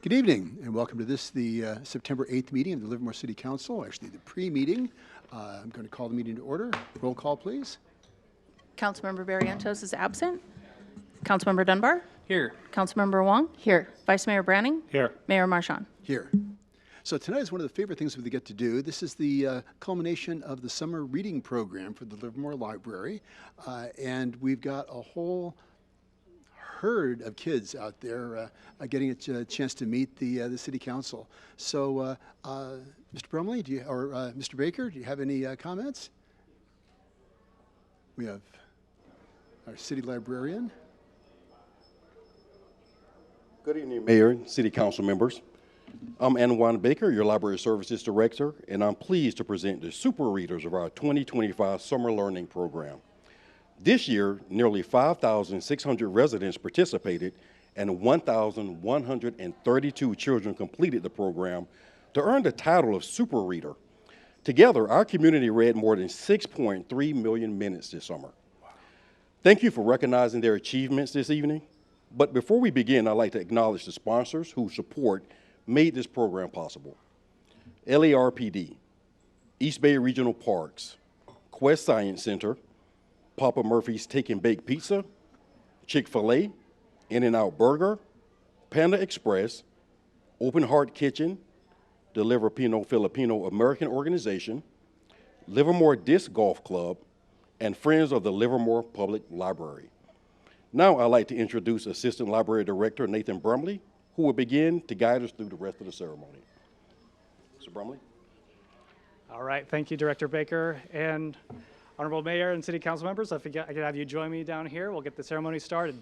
Good evening, and welcome to the September 8th meeting of the Livermore City Council, actually the pre-meeting. I'm going to call the meeting to order. Roll call, please. Councilmember Barrientos is absent. Councilmember Dunbar? Here. Councilmember Wong? Here. Vice Mayor Branning? Here. Mayor Marchand? Here. So tonight is one of the favorite things we get to do. This is the culmination of the summer reading program for the Livermore Library, and we've got a whole herd of kids out there getting a chance to meet the City Council. So, Mr. Brumley, or Mr. Baker, do you have any comments? We have our city librarian. Good evening, Mayor and City Council members. I'm Anwan Baker, your Library Services Director, and I'm pleased to present the super readers of our 2025 Summer Learning Program. This year, nearly 5,600 residents participated and 1,132 children completed the program to earn the title of Super Reader. Together, our community read more than 6.3 million minutes this summer. Thank you for recognizing their achievements this evening. But before we begin, I'd like to acknowledge the sponsors whose support made this program possible. LARPD, East Bay Regional Parks, Quest Science Center, Papa Murphy's Take and Bake Pizza, Chick-fil-A, In-N-Out Burger, Panda Express, Open Heart Kitchen, the Liverpino Filipino American Organization, Livermore Disc Golf Club, and Friends of the Livermore Public Library. Now I'd like to introduce Assistant Library Director Nathan Brumley, who will begin to guide us through the rest of the ceremony. Mr. Brumley. All right, thank you, Director Baker. And Honorable Mayor and City Council members, I could have you join me down here. We'll get the ceremony started.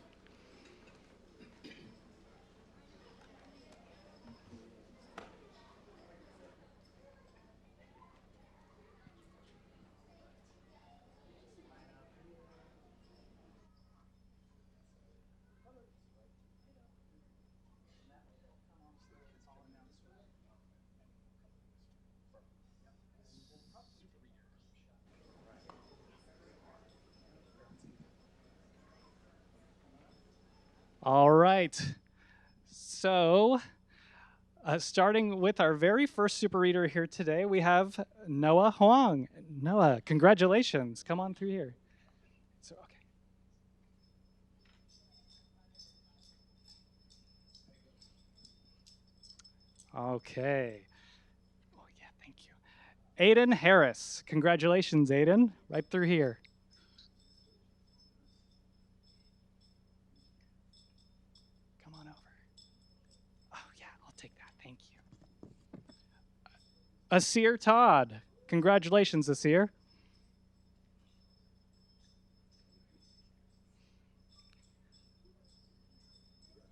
All right, so starting with our very first super reader here today, we have Noah Huang. Noah, congratulations. Come on through here. So, okay. Oh, yeah, thank you. Aiden Harris. Congratulations, Aiden. Right through here. Asir Todd. Congratulations, Asir.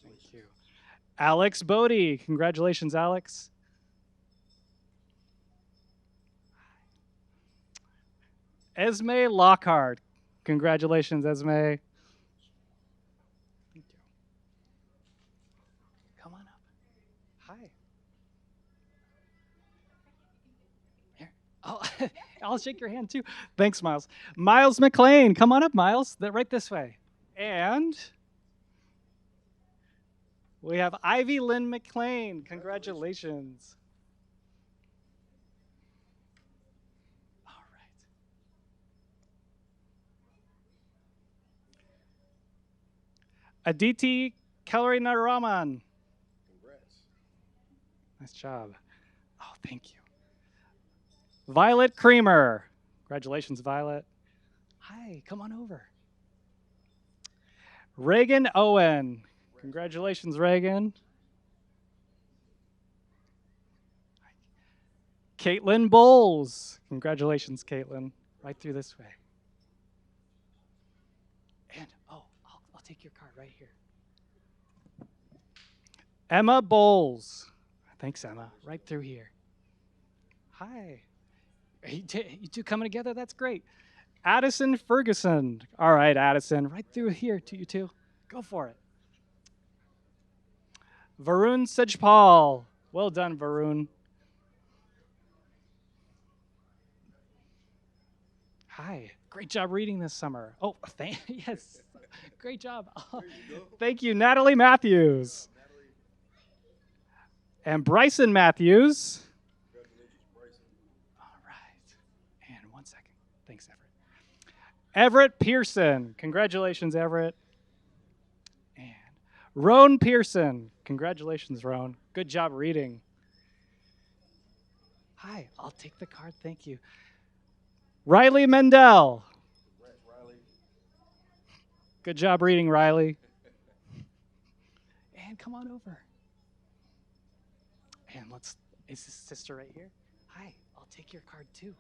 Thank you. Alex Bodie. Congratulations, Alex. Esme Lockhart. Congratulations, Esme. Thank you. Come on up. Hi. Oh, I'll shake your hand too. Thanks, Miles. Miles McLean, come on up, Miles. Right this way. And we have Ivy Lynn McLean. Congratulations. All right. Aditi Kalinaraman. Congrats. Nice job. Oh, thank you. Violet Creamer. Congratulations, Violet. Hi, come on over. Reagan Owen. Congratulations, Reagan. Caitlin Bowles. Congratulations, Caitlin. Right through this way. And, I'll take your card right here. Emma Bowles. Thanks, Emma. Right through here. Hi. You two coming together? That's great. Addison Ferguson. All right, Addison, right through here to you two. Go for it. Varun Sejpal. Well done, Varun. Hi. Great job reading this summer. Oh, yes. Great job. Thank you, Natalie Matthews. And Bryson Matthews. All right. And 1 second. Thanks, Everett. Everett Pearson. Congratulations, Everett. And Roan Pearson. Congratulations, Roan. Good job reading. Hi, I'll take the card. Thank you. Riley Mendel. Good job reading, Riley. And come on over. And is his sister right here? Hi, I'll take your card too.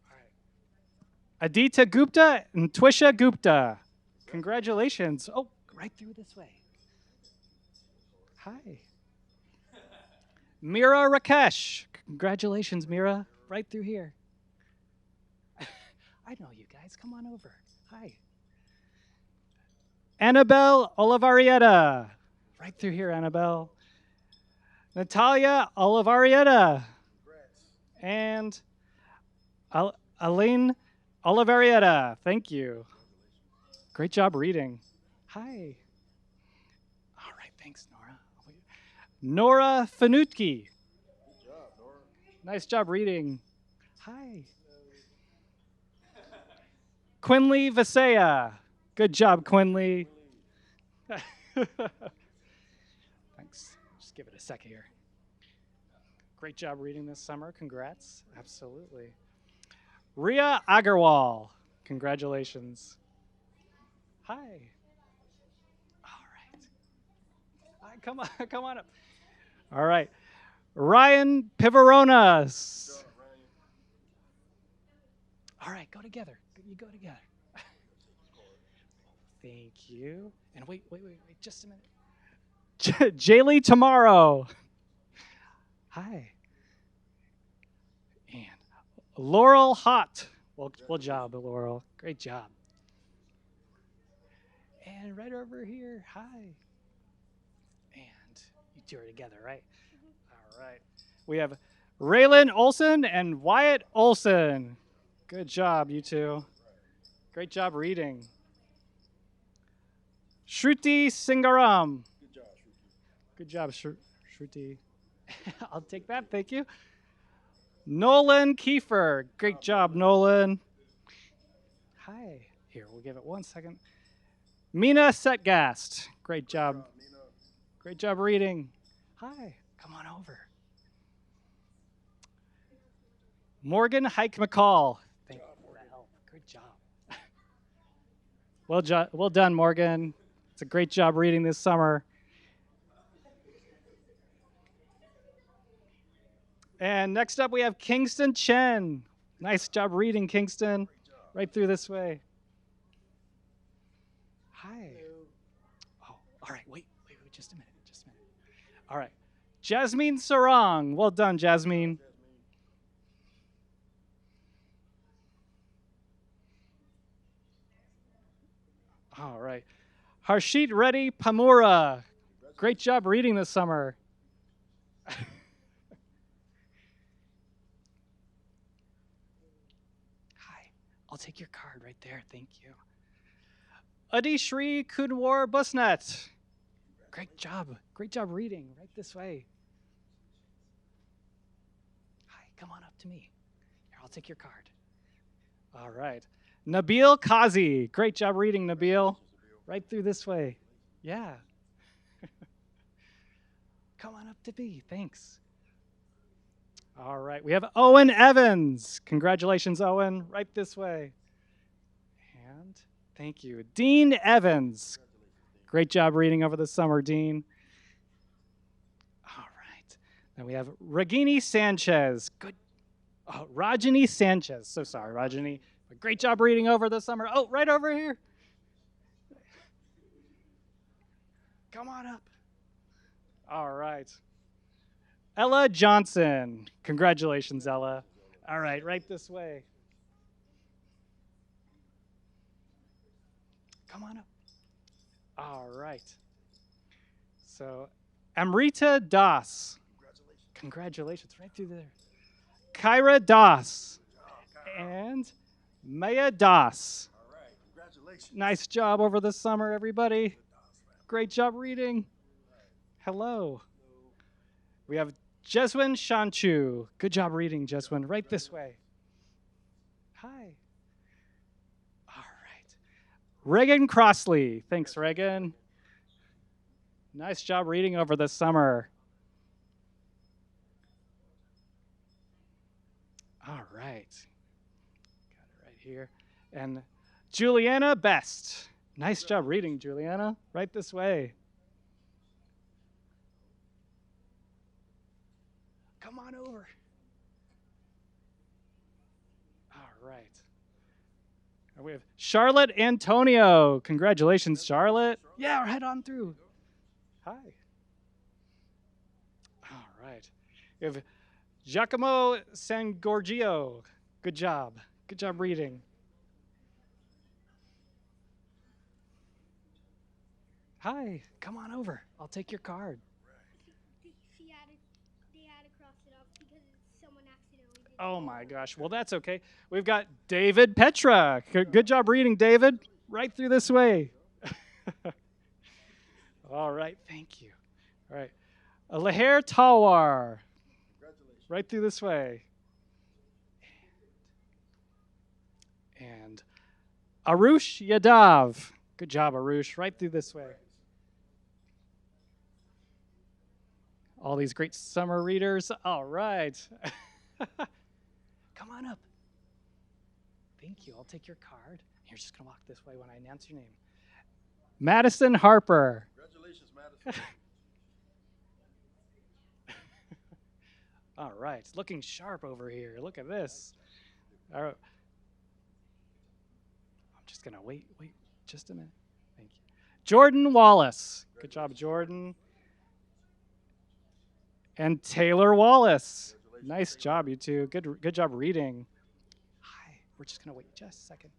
All right. Aditya Gupta and Twisha Gupta. Congratulations. Oh, right through this way. Hi. Mira Rakesh. Congratulations, Mira. Right through here. I know you guys. Come on over. Hi. Annabelle Olivarietta. Right through here, Annabelle. Natalia Olivarietta. And Aline Olivarietta. Thank you. Great job reading. Hi. All right, thanks, Nora. Nora Fanutki. Good job, Nora. Nice job reading. Hi. Quinley Visaya. Good job, Quinley. Thanks. Just give it a second here. Great job reading this summer. Congrats. Absolutely. Ria Agarwal. Congratulations. Hi. All right. Hi, come on up. All right. Ryan Pivaronas. All right, go together. You go together. Thank you. And wait, just a minute. Jaylee Tomorrow. Hi. And Laurel Hott. Well job, Laurel. Great job. And right over here, hi. And you two are together, right? All right. We have Raylan Olson and Wyatt Olson. Good job, you two. Great job reading. Shruti Singaram. Good job, Shruti. I'll take that, thank you. Nolan Kiefer. Great job, Nolan. Hi. Here, we'll give it 1 second. Mina Setgast. Great job. Great job reading. Hi. Come on over. Morgan Hike McCall. Thank you for the help. Good job. Well done, Morgan. It's a great job reading this summer. And next up, we have Kingston Chen. Nice job reading, Kingston. Right through this way. Hi. Oh, all right. Wait, just a minute. All right. Jasmine Sarang. Well done, Jasmine. All right. Harshit Reddy Pamura. Great job reading this summer. I'll take your card right there. Thank you. Adishri Kunwar Busnet. Great job. Great job reading. Right this way. Hi, come on up to me. Here, I'll take your card. All right. Nabil Kazi. Great job reading, Nabil. Right through this way. Yeah. Come on up to me. Thanks. All right, we have Owen Evans. Congratulations, Owen. Right this way. And thank you. Dean Evans. Great job reading over the summer, Dean. All right. Then we have Ragini Sanchez. Good. Oh, Rajani Sanchez. So sorry, Rajani. But great job reading over the summer. Oh, right over here. Come on up. All right. Ella Johnson. Congratulations, Ella. All right, right this way. Come on up. All right. So, Amrita Das. Congratulations, right through there. Kyra Das. And Maya Das. All right, congratulations. Nice job over the summer, everybody. Great job reading. Hello. We have Jeswin Shanchu. Good job reading, Jeswin. Right this way. Hi. All right. Reagan Crossley. Thanks, Reagan. Nice job reading over the summer. All right. Got it right here. And Juliana Best. Nice job reading, Juliana. Right this way. Come on over. All right. And we have Charlotte Antonio. Congratulations, Charlotte. Yeah, head on through. Hi. All right. We have Giacomo Sangorgio. Good job. Good job reading. Hi. Come on over. I'll take your card. They had to cross it off because someone accidentally did. Oh my gosh. Well, that's okay. We've got David Petra. Good job reading, David. Right through this way. All right. Thank you. All right. Leher Talwar. Right through this way. And Arush Yadav. Good job, Arush. Right through this way. All these great summer readers. All right. Come on up. Thank you. I'll take your card. You're just going to walk this way when I announce your name. Madison Harper. Congratulations, Madison. All right. It's looking sharp over here. Look at this. All right. I'm just going to wait just a minute. Thank you. Jordan Wallace. Good job, Jordan. And Taylor Wallace. Nice job, you two. Good job reading. Hi. We're just going to wait just a second.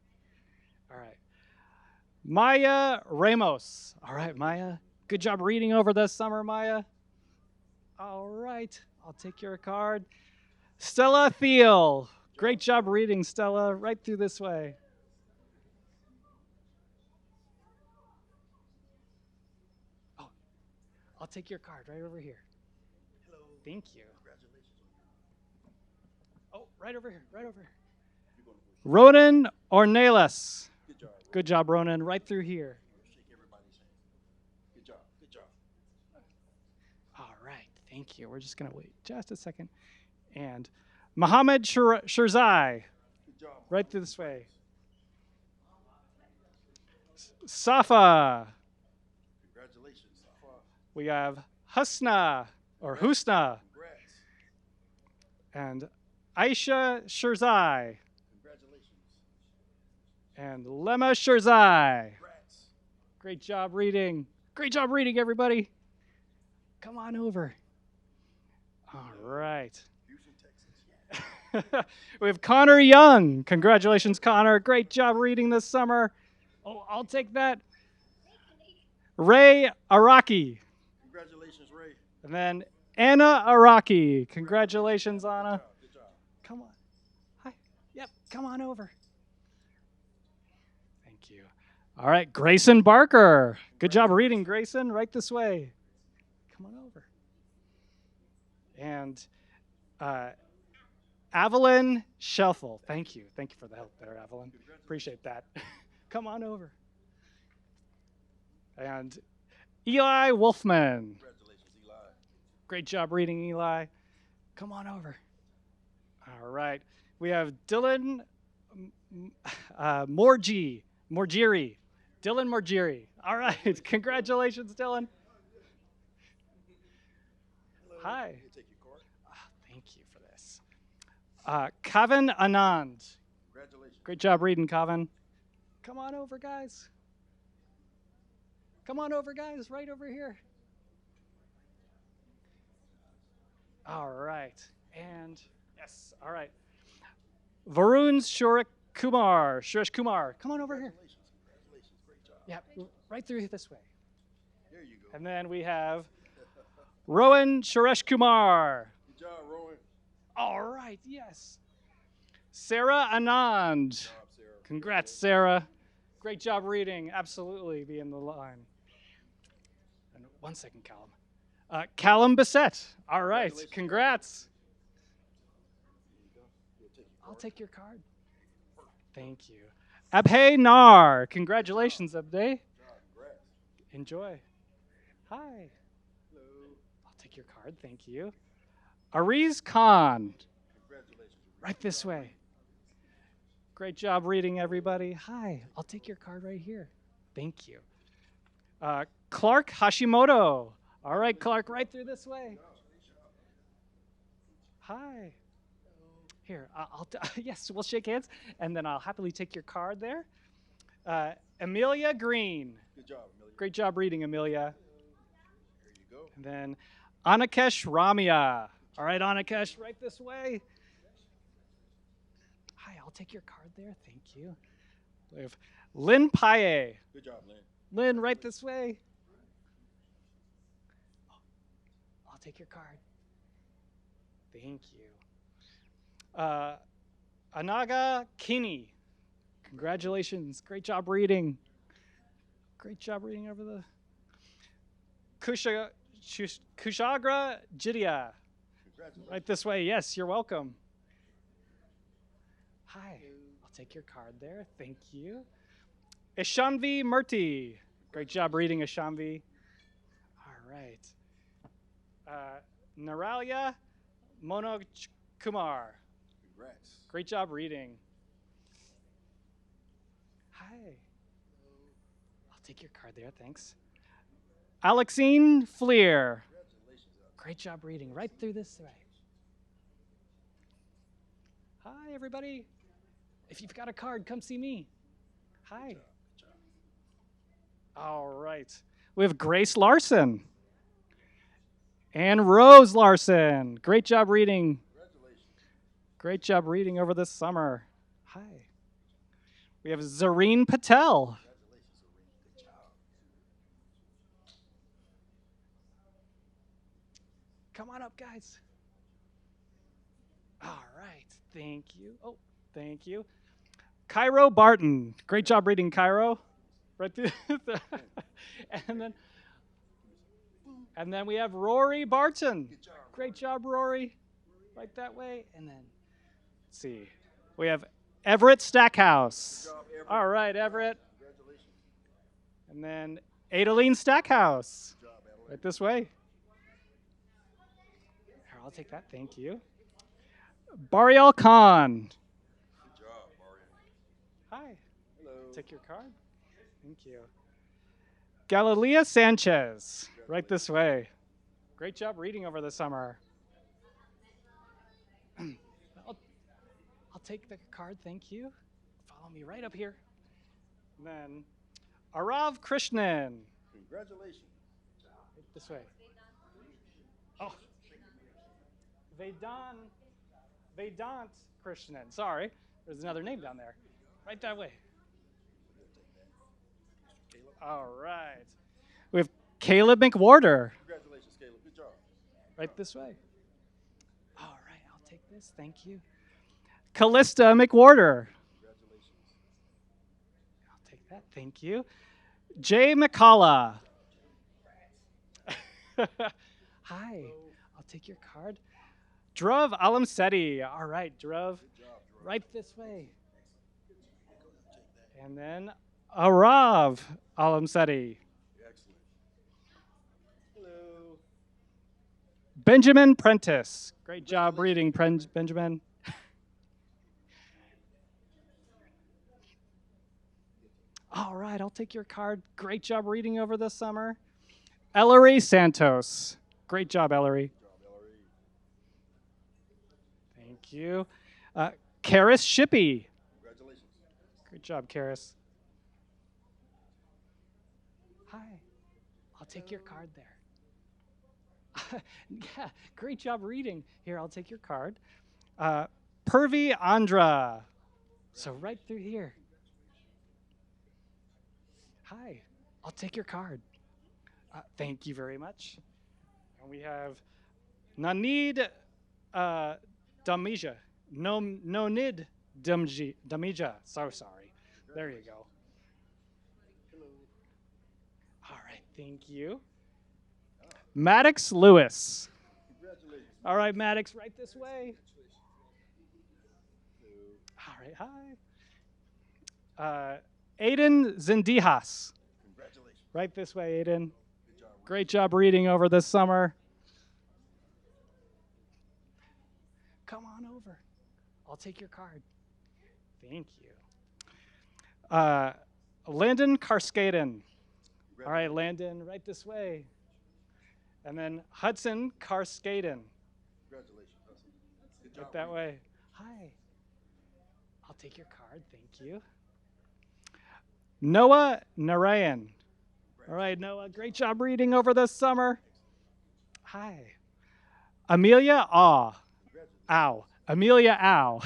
All right. Maya Ramos. All right, Maya. Good job reading over the summer, Maya. All right. I'll take your card. Stella Thiel. Great job reading, Stella. Right through this way. Oh, I'll take your card right over here. Hello. Thank you. Congratulations. Oh, right over here. Right over here. Ronan Ornelas. Good job. Good job, Ronan. Right through here. Shake everybody's hand. Good job. Good job. All right. Thank you. We're just going to wait just a second. And Mohammed Shirzai. Good job. Right through this way. Safa. Congratulations, Safa. We have Husna or Husna. Congrats. And Aisha Shirzai. Congratulations. And Lema Shirzai. Congrats. Great job reading. Great job reading, everybody. Come on over. All right. Houston, Texas. We have Connor Young. Congratulations, Connor. Great job reading this summer. Oh, I'll take that. Ray Araki. Congratulations, Ray. And then Anna Araki. Congratulations, Anna. Good job. Come on. Hi. Yep, come on over. Thank you. All right, Grayson Barker. Good job reading, Grayson. Right this way. Come on over. And Evelyn Scheffel. Thank you. Thank you for the help there, Evelyn. Appreciate that. Come on over. And Eli Wolfman. Congratulations, Eli. Great job reading, Eli. Come on over. All right. We have Dylan Morgiri. Dylan Morgiri. All right. Congratulations, Dylan. Hi. You take your card. Thank you for this. Kavan Anand. Congratulations. Great job reading, Kavan. Come on over, guys. Come on over, guys. Right over here. All right. And yes. All right. Varun Suresh Kumar. Come on over here. Congratulations. Great job. Yeah, right through this way. There you go. And then we have Rowan Suresh Kumar. Good job, Rowan. All right, yes. Sarah Anand. Good job, Sarah. Congrats, Sarah. Great job reading. Absolutely, be in the line. And 1 second, Callum. Callum Bissett. All right, congrats. I'll take your card. Thank you. Abhay Nar. Congratulations, Abhay. Enjoy. Hi. I'll take your card. Thank you. Ariz Khan. Right this way. Great job reading, everybody. Hi. I'll take your card right here. Thank you. Clark Hashimoto. All right, Clark, right through this way. Hi. Here, yes, we'll shake hands, and then I'll happily take your card there. Amelia Green. Good job, Amelia. Great job reading, Amelia. There you go. And then Anakesh Ramia. All right, Anakesh, right this way. Hi, I'll take your card there. Thank you. We have Lynn Paye. Good job, Lynn. Lynn, right this way. I'll take your card. Thank you. Anaga Kinney. Congratulations. Great job reading. Great job reading over the Kushagra Jidya. Right this way. Yes, you're welcome. Hi. I'll take your card there. Thank you. Ishanvi Murti. Great job reading, Ishanvi. All right. Naralia Monoj Kumar. Congrats. Great job reading. Hi. I'll take your card there, thanks. Alexine Fleer. Great job reading, right through this way. Hi, everybody. If you've got a card, come see me. Hi. All right. We have Grace Larson. And Rose Larson. Great job reading. Great job reading over this summer. Hi. We have Zareen Patel. Come on up, guys. All right. Thank you. Oh, thank you. Cairo Barton. Great job reading, Cairo. Right through and then we have Rory Barton. Great job, Rory. Right that way. And then, let's see. We have Everett Stackhouse. All right, Everett. And then Adeline Stackhouse. Right this way. Here, I'll take that. Thank you. Barial Khan. Good job, Mario. Hi. Hello. Take your card. Thank you. Galilea Sanchez. Right this way. Great job reading over the summer. I'll take the card. Thank you. Follow me right up here. And then Arav Krishnan. Congratulations. Right this way. Oh. Vedant Krishnan. Sorry. There's another name down there. Right that way. All right. We have Caleb McWhorter. Congratulations, Caleb. Good job. Right this way. All right, I'll take this. Thank you. Callista McWhorter. Congratulations. I'll take that. Thank you. Jay McCullough. Hi. I'll take your card. Dhruv Alamseti. All right, Dhruv. Right this way. And then Arav Alamseti. Excellent. Hello. Benjamin Prentice. Great job reading, Benjamin. All right, I'll take your card. Great job reading over the summer. Ellery Santos. Great job, Ellery. Thank you. Karis Shippey. Congratulations. Great job, Karis. Hi. I'll take your card there. Yeah, great job reading. Here, I'll take your card. Purvi Andra. So right through here. Hi. I'll take your card. Thank you very much. And we have Nanid Damija. Nonid Damija. So sorry. There you go. All right, thank you. Maddox Lewis. All right, Maddox, right this way. All right, hi. Aiden Zendijas. Right this way, Aiden. Great job reading over this summer. Come on over. I'll take your card. Thank you. Landon Karskaden. All right, Landon, right this way. And then Hudson Karskaden. Congratulations, Hudson. Good Right that way. Hi. I'll take your card. Thank you. Noah Narayan. All right, Noah, great job reading over this summer. Hi. Amelia Aw. Ow. Amelia Ow.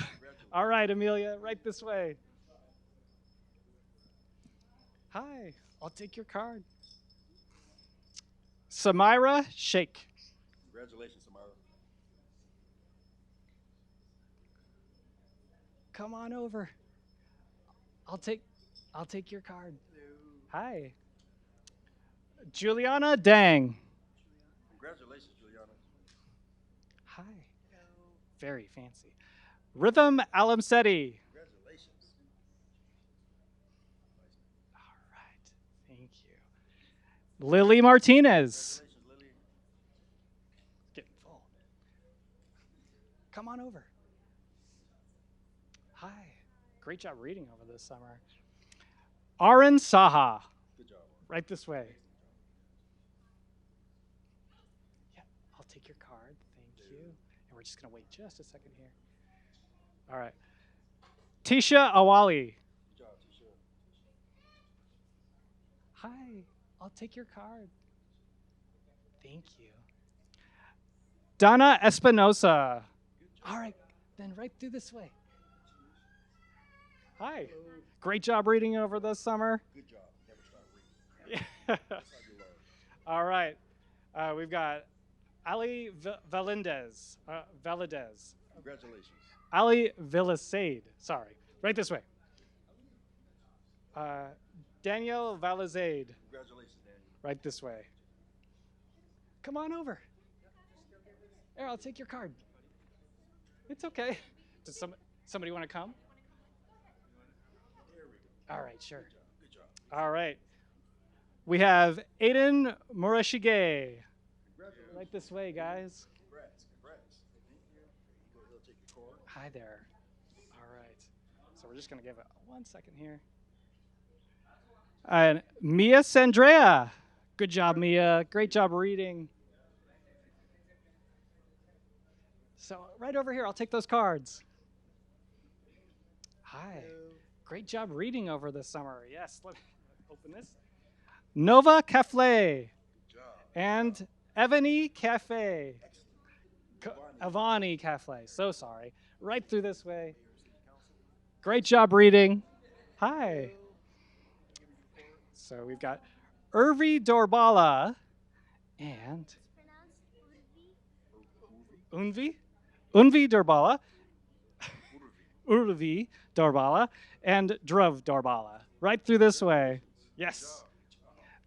All right, Amelia, right this way. Hi. I'll take your card. Samira Sheikh. Congratulations, Samara. Come on over. I'll take your card. Hi. Juliana Dang. Congratulations, Juliana. Hi. Very fancy. Rhythm Alamseti. Congratulations. All right. Thank you. Lily Martinez. Congratulations, Lily. Getting full. Come on over. Hi. Great job reading over this summer. Aran Saha. Good job. Right this way. Yeah, I'll take your card. Thank you. And we're just going to wait just a second here. All right. Tisha Awali. Good job, Tisha. Hi. I'll take your card. Thank you. Donna Espinosa. All right. Then right through this way. Hi. Great job reading over this summer. Good job. Never stop reading. Yeah. That's how you learn. All right. We've got Ali Valendez. Congratulations. Ali Villasade. Sorry. Right this way. Daniel Valazade. Congratulations, Daniel. Right this way. Come on over. Here, I'll take your card. It's okay. Does somebody want to come? All right, sure. Good job. All right. We have Aiden Murashige. Congratulations. Right this way, guys. Congrats. Congrats. He'll take your card. Hi there. All right. So we're just going to give it 1 second here. And Mia Sandrea. Good job, Mia. Great job reading. So right over here, I'll take those cards. Hi. Great job reading over the summer. Yes, let me open this. Nova Cafe Good job. and Evany Cafe. Avani Cafe. So sorry. Right through this way. Great job reading. Hi. So we've got Urvi Dorbala and Pronounced Unvi Dorbala. Urvi Dorbala and Druv Dorbala. Right through this way. Yes.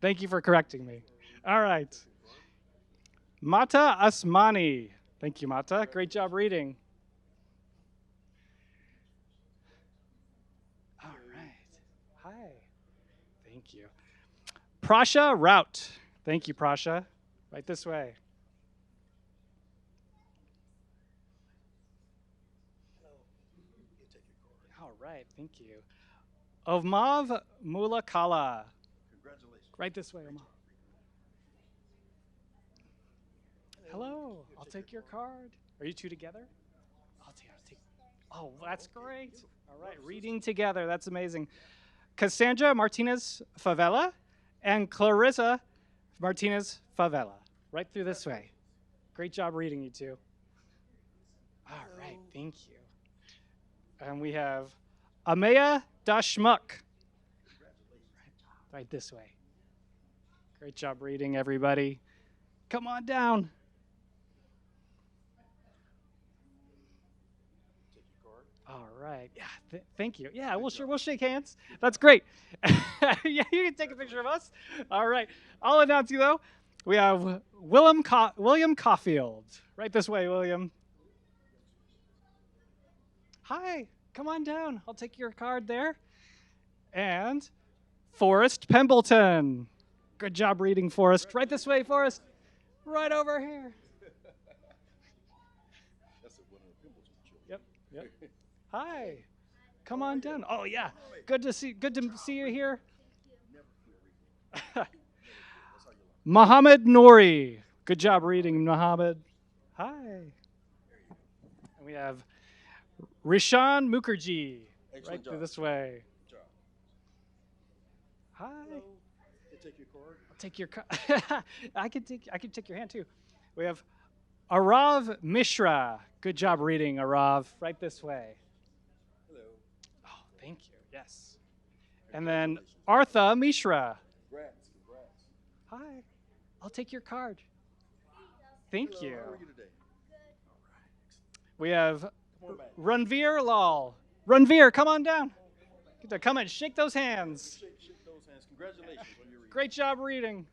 Thank you for correcting me. All right. Mata Asmani. Thank you, Mata. Great job reading. All right. Hi. Thank you. Prasha Rout. Thank you, Prasha. Right this way. All right. Thank you. Ovmav Mulakala. Congratulations. Right this way, Omar. Hello. I'll take your card. Are you two together? I'll take. Oh, that's great. All right. Reading together. That's amazing. Cassandra Martinez Favela and Clarissa Martinez Favela. Right through this way. Great job reading, you two. All right. Thank you. And we have Amaya Dashmuk. Right this way. Great job reading, everybody. Come on down. Take your card. All right. Yeah. Thank you. Yeah. We'll shake hands. That's great. Yeah. You can take a picture of us. All right. I'll announce you though. We have William Caulfield. Right this way, William. Hi, come on down. I'll take your card there. And Forrest Pembleton. Good job reading, Forrest. Right this way, Forrest. Right over here. Yep, yep. Hi. Come on down. Oh yeah. Good to see you here. Mohammed Nouri. Good job reading, Mohammed. Hi. And we have Rishan Mukherjee. Right through this way. Hi. I'll take your card. I can take your hand too. We have Arav Mishra. Good job reading, Arav. Right this way. Hello. Oh, thank you. Yes. And then Artha Mishra. Congrats. Hi. I'll take your card. Thank you. How are you today? We have Ranveer Lal. Ranveer, come on down. Come and shake those hands. Shake those hands. Congratulations on your reading. Great job reading.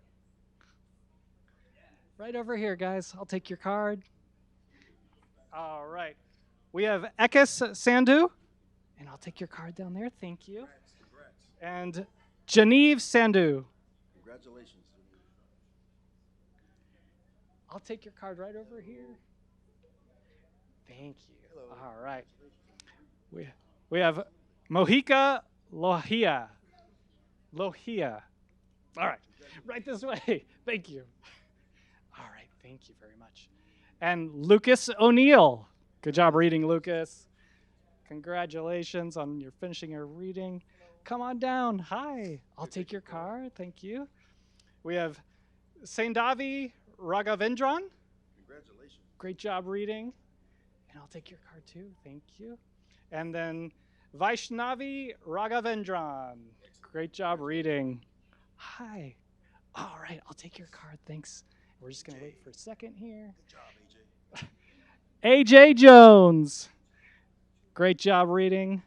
Right over here, guys. I'll take your card. All right. We have Ekis Sandhu, and I'll take your card down there. Thank you. Congrats. And Genevieve Sandhu. Congratulations. I'll take your card right over here. Thank you. All right. We have Mohika Lohia. Lohia. All right. Right this way. Thank you. All right. Thank you very much. And Lucas O'Neill. Good job reading, Lucas. Congratulations on your finishing your reading. Come on down. Hi. I'll take your card. Thank you. We have Saindavi Raghavendran. Congratulations. Great job reading. And I'll take your card too. Thank you. And then Vaishnavi Raghavendran. Great job reading. Hi. All right. I'll take your card. Thanks. We're just going to wait for a second here. Good job, AJ. AJ Jones. Great job reading.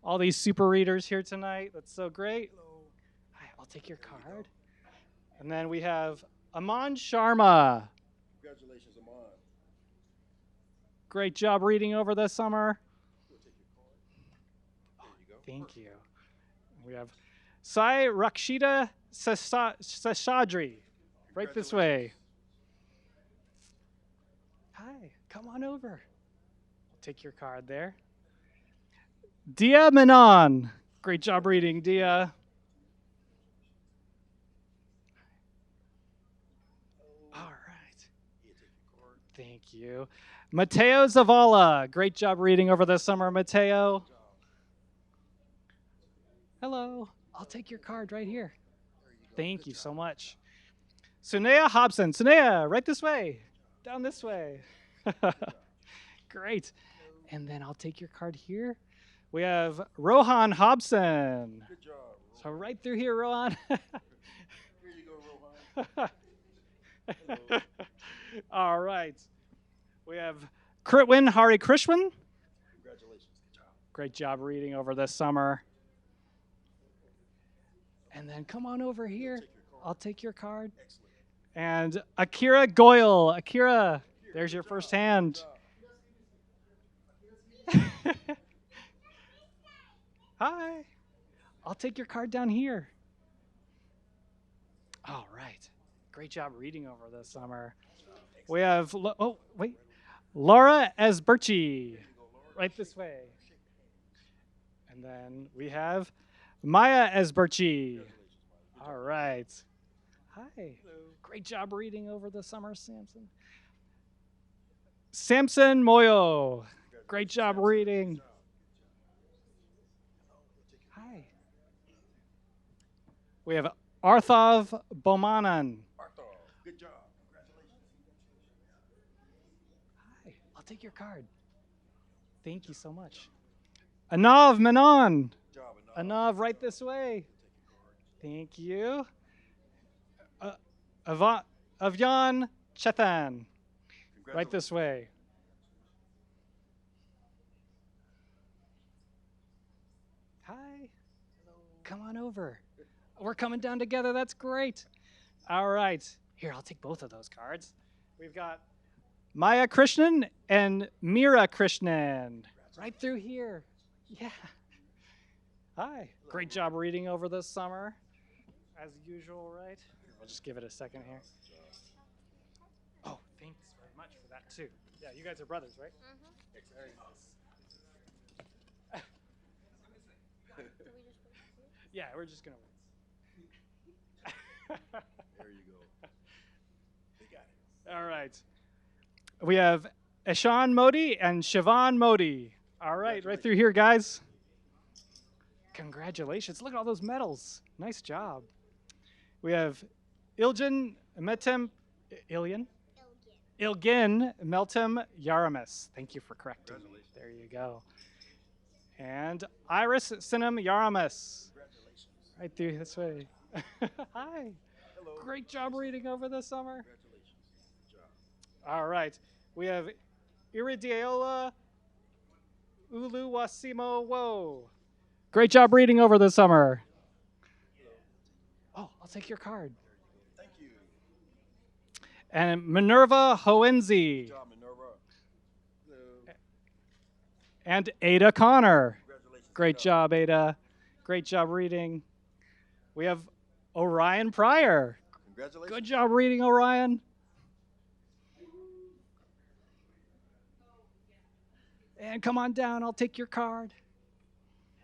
All these super readers here tonight. That's so great. Hi. I'll take your card. And then we have Aman Sharma. Congratulations, Amon. Great job reading over the summer. We'll take your card. There you go. Thank you. We have Sai Rakshita Seshadri. Right this way. Hi, come on over. I'll take your card there. Dia Menon. Great job reading, Dia. All right. Thank you. Mateo Zavala. Great job reading over the summer, Mateo. Hello. I'll take your card right here. Thank you so much. Sunea Hobson. Sunea, right this way. Down this way. Great. And then I'll take your card here. We have Rohan Hobson. Good job. So right through here, Rohan. Here you go, Rohan. All right. We have Kritwin Hari Krishwan. Congratulations. Good job. Great job reading over this summer. And then come on over here. I'll take your card. Excellent. And Akira Goyle. Akira, there's your first hand. Hi. I'll take your card down here. All right. Great job reading over this summer. We have, Laura Esberchi. Right this way. And then we have Maya Esberchi. All right. Hi. Great job reading over the summer, Samson. Samson Moyo. Great job reading. Hi. We have Arthav Bomanan. Arthur, good job. Congratulations. Hi. I'll take your card. Thank you so much. Anav Menon. Good job, Anand. Anav, right this way. Thank you. Avyan Chethan, right this way. Hi. Come on over. We're coming down together. That's great. All right. Here, I'll take both of those cards. We've got Maya Krishnan and Mira Krishnan right through here. Yeah. Hi. Great job reading over this summer, as usual, right? Here, I'll just give it a second here. Oh, thanks very much for that, too. Yeah, you guys are brothers, right? Mm-hmm. Very nice. Yeah, we're just going to wait. There you go. They got it. All right. We have Eshan Modi and Siobhan Modi. All right, right through here, guys. Congratulations. Look at all those medals. Nice job. We have Ilgin Metem Ilgin Meltem Yaramis. Thank you for correcting me. There you go. And Iris Sinem Yaramis. Right through this way. Hi. Hello. Great job reading over the summer. Congratulations. Good job. All right. We have Iridiola Uluwasimo Wo. Great job reading over the summer. Oh, I'll take your card. Thank you. And Minerva Hoenzi. Good job, Minerva. Hello. And Ada Connor. Congratulations. Great job, Ada. Great job reading. We have Orion Pryor. Congratulations. Good job reading, Orion. And come on down, I'll take your card.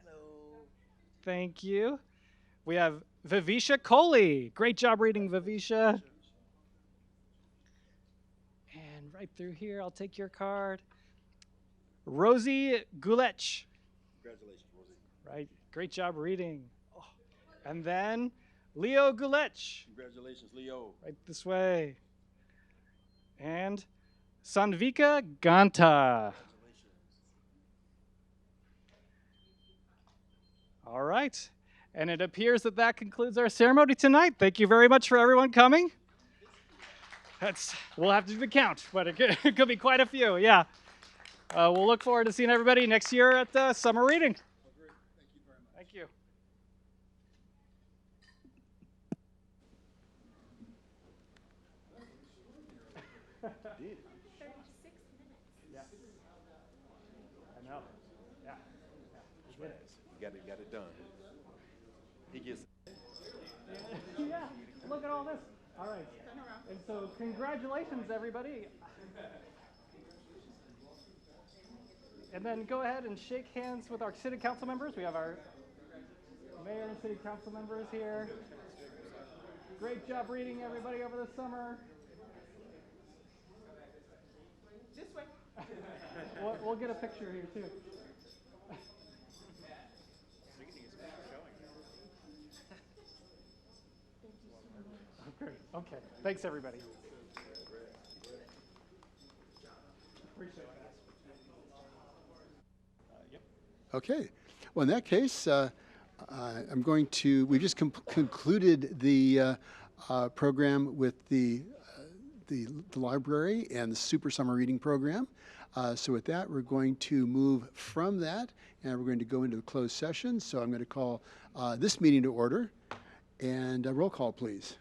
Hello. Thank you. We have Vivisha Kohli. Great job reading, Vivisha. And right through here, I'll take your card. Rosie Gulech. Congratulations, Rosie. Right, great job reading. Oh. And then Leo Gulech. Congratulations, Leo. Right this way. And Sanvika Ganta. Congratulations. All right. And it appears that that concludes our ceremony tonight. Thank you very much for everyone coming. We'll have to do the count, but it could be quite a few, yeah. We'll look forward to seeing everybody next year at Summer Reading. Thank you. I know. Yeah. You got it done. He gets. Yeah, look at all this. All right. And so congratulations, everybody. And then go ahead and shake hands with our city council members. We have our mayor and city council members here. Great job reading, everybody, over the summer. This way. We'll get a picture here, too. Okay. Thanks, everybody. Appreciate that. Okay. Well, in that case, I'm going to, we just concluded the program with the library and the Super Summer Reading Program. So with that, we're going to move from that, and we're going to go into a closed session. So I'm going to call this meeting to order, and a roll call, please.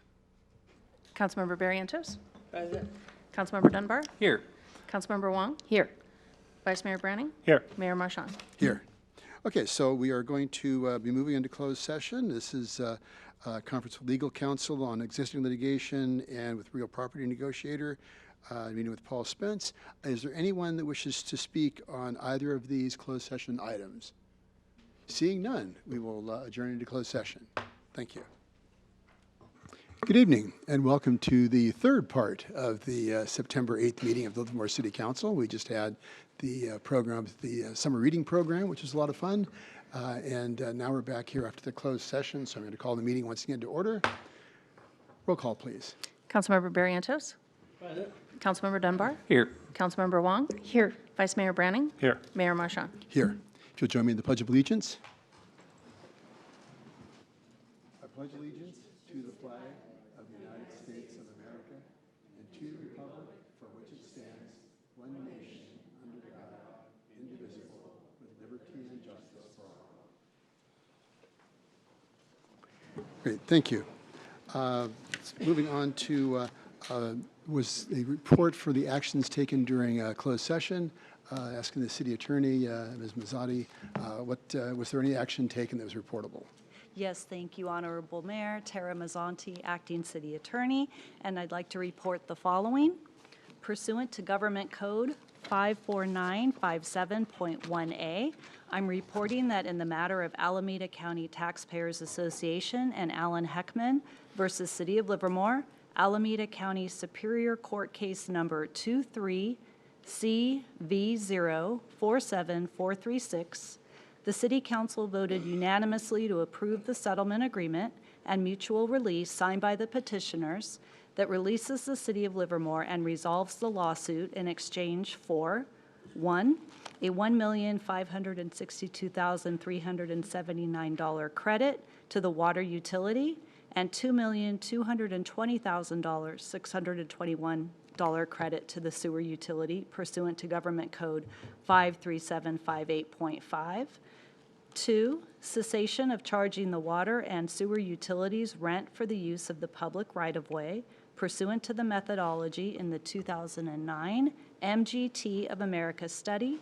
Councilmember Barrientos? Present. Councilmember Dunbar? Here. Councilmember Wong? Here. Vice Mayor Branning? Here. Mayor Marchand? Here. Okay, so we are going to be moving into closed session. This is a conference with legal counsel on existing litigation and with real property negotiator, meeting with Paul Spence. Is there anyone that wishes to speak on either of these closed session items? Seeing none, we will adjourn into closed session. Thank you. Good evening, and welcome to the third part of the September 8th meeting of the Livermore City Council. We just had the Summer Reading Program, which was a lot of fun, and now we're back here after the closed session, so I'm going to call the meeting once again to order. Roll call, please. Councilmember Barrientos? Present. Councilmember Dunbar? Here. Councilmember Wong? Here. Vice Mayor Branning? Here. Mayor Marchand? Here. If you'll join me in the Pledge of Allegiance. I pledge allegiance to the flag of the United States of America and to the republic for which it stands, one nation, under God, indivisible, with liberty and justice for all. Great, thank you. Moving on to was a report for the actions taken during closed session, asking the city attorney, Ms. Mazzotti, was there any action taken that was reportable? Yes, thank you, Honorable Mayor. Tara Mazzanti, Acting City Attorney, and I'd like to report the following. Pursuant to Government Code 54957.1A, I'm reporting that in the matter of Alameda County Taxpayers Association and Alan Heckman versus City of Livermore, Alameda County Superior Court Case Number 23CV047436, the City Council voted unanimously to approve the settlement agreement and mutual release signed by the petitioners that releases the City of Livermore and resolves the lawsuit in exchange for 1, a $1,562,379 credit to the water utility and $2,220,621 credit to the sewer utility pursuant to Government Code 53758.5. 2, cessation of charging the water and sewer utilities rent for the use of the public right-of-way pursuant to the methodology in the 2009 MGT of America study.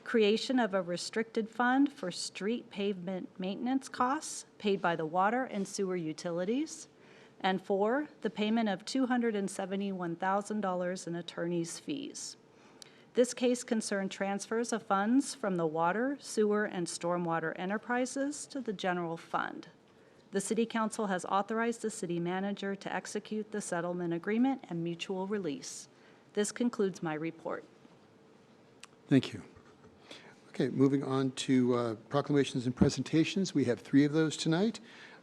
Creation of a restricted fund for street pavement maintenance costs paid by the water and sewer utilities. And 4, the payment of $271,000 in attorney's fees. This case concerned transfers of funds from the water, sewer, and stormwater enterprises to the general fund. The City Council has authorized the city manager to execute the settlement agreement and mutual release. This concludes my report. Thank you. Okay, moving on to proclamations and presentations. We have 3 of those tonight.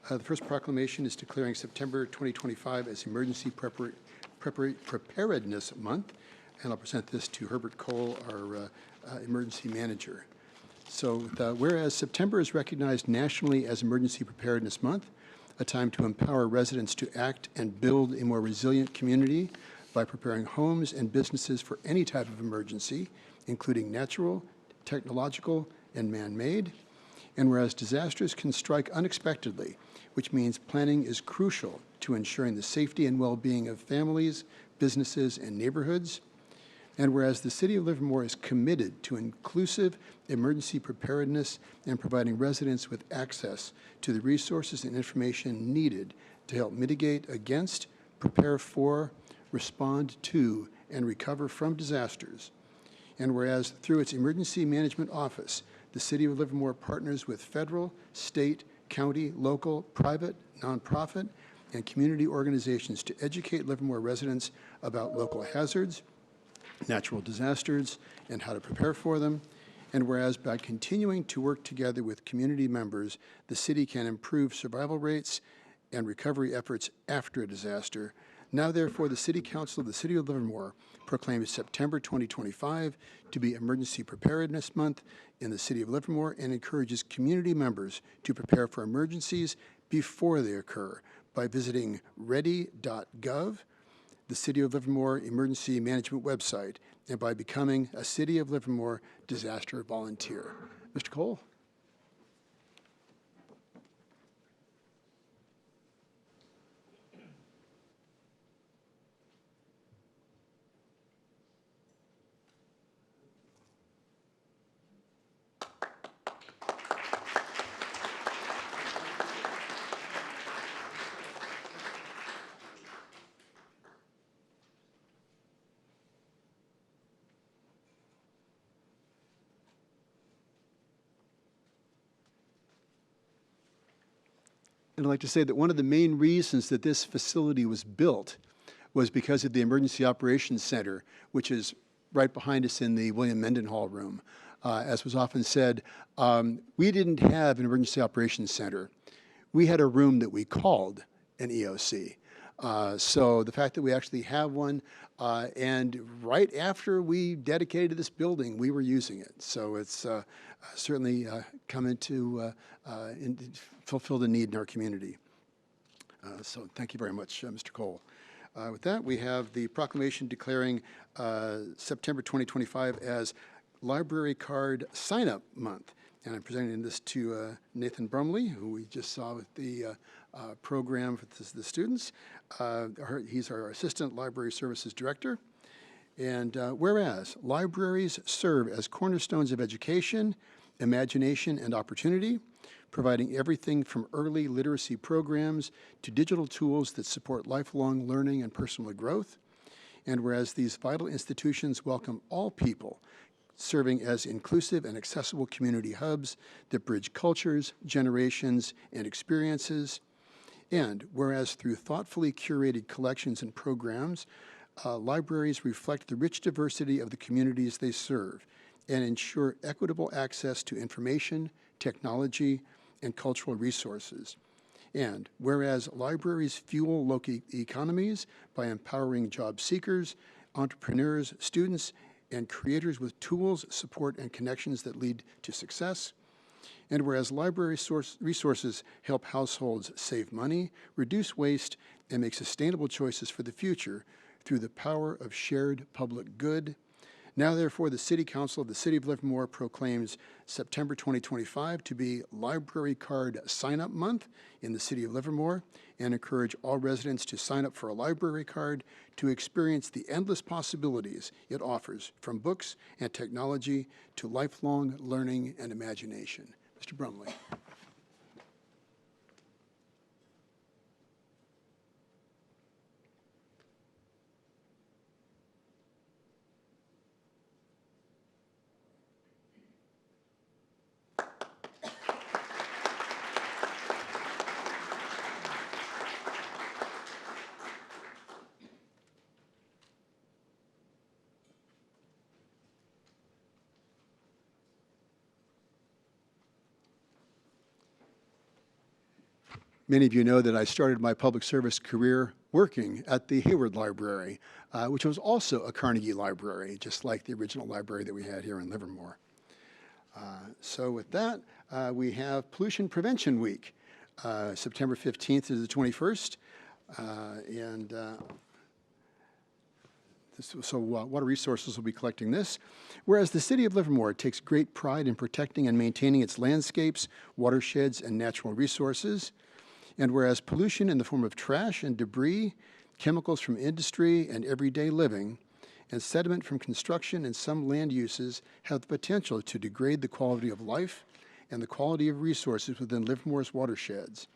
The first proclamation is declaring September 2025 as Emergency Preparedness Month, and I'll present this to Herbert Cole, our emergency manager. So whereas September is recognized nationally as Emergency Preparedness Month, a time to empower residents to act and build a more resilient community by preparing homes and businesses for any type of emergency, including natural, technological, and man-made. And whereas disasters can strike unexpectedly, which means planning is crucial to ensuring the safety and well-being of families, businesses, and neighborhoods. And whereas the City of Livermore is committed to inclusive emergency preparedness and providing residents with access to the resources and information needed to help mitigate against, prepare for, respond to, and recover from disasters. And whereas through its Emergency Management Office, the City of Livermore partners with federal, state, county, local, private, nonprofit, and community organizations to educate Livermore residents about local hazards, natural disasters, and how to prepare for them. And whereas by continuing to work together with community members, the city can improve survival rates and recovery efforts after a disaster. Now, therefore, the City Council of the City of Livermore proclaims September 2025 to be Emergency Preparedness Month in the City of Livermore and encourages community members to prepare for emergencies before they occur by visiting ready.gov, the City of Livermore Emergency Management website, and by becoming a City of Livermore disaster volunteer. Mr. Cole? And I'd like to say that one of the main reasons that this facility was built was because of the Emergency Operations Center, which is right behind us in the William Mendenhall room. As was often said, we didn't have an Emergency Operations Center. We had a room that we called an EOC. So the fact that we actually have one, and right after we dedicated this building, we were using it. So it's certainly come into fulfilled a need in our community. So thank you very much, Mr. Cole. With that, we have the proclamation declaring September 2025 as Library Card Sign-Up Month. And I'm presenting this to Nathan Brumley, who we just saw with the program for the students. He's our Assistant Library Services Director. And whereas libraries serve as cornerstones of education, imagination, and opportunity, providing everything from early literacy programs to digital tools that support lifelong learning and personal growth. And whereas these vital institutions welcome all people, serving as inclusive and accessible community hubs that bridge cultures, generations, and experiences. And whereas through thoughtfully curated collections and programs, libraries reflect the rich diversity of the communities they serve and ensure equitable access to information, technology, and cultural resources. And whereas libraries fuel local economies by empowering job seekers, entrepreneurs, students, and creators with tools, support, and connections that lead to success. And whereas library resources help households save money, reduce waste, and make sustainable choices for the future through the power of shared public good. Now, therefore, the City Council of the City of Livermore proclaims September 2025 to be Library Card Sign-Up Month in the City of Livermore and encourage all residents to sign up for a library card to experience the endless possibilities it offers, from books and technology to lifelong learning and imagination. Mr. Brumley. Many of you know that I started my public service career working at the Hayward Library, which was also a Carnegie Library, just like the original library that we had here in Livermore. So with that, we have Pollution Prevention Week, September 15th to the 21st. Water Resources will be collecting this. Whereas the City of Livermore takes great pride in protecting and maintaining its landscapes, watersheds, and natural resources. And whereas pollution in the form of trash and debris, chemicals from industry and everyday living, and sediment from construction and some land uses have the potential to degrade the quality of life and the quality of resources within Livermore's watersheds.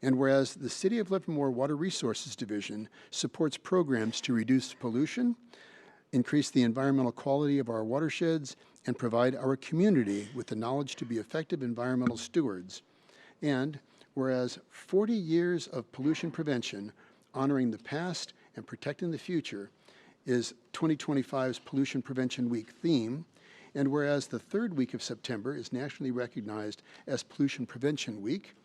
And whereas the City of Livermore Water Resources Division supports programs to reduce pollution, increase the environmental quality of our watersheds, and provide our community with the knowledge to be effective environmental stewards. And whereas 40 years of pollution prevention, honoring the past and protecting the future, is 2025's Pollution Prevention Week theme, and whereas the third week of September is nationally recognized as Pollution Prevention Week,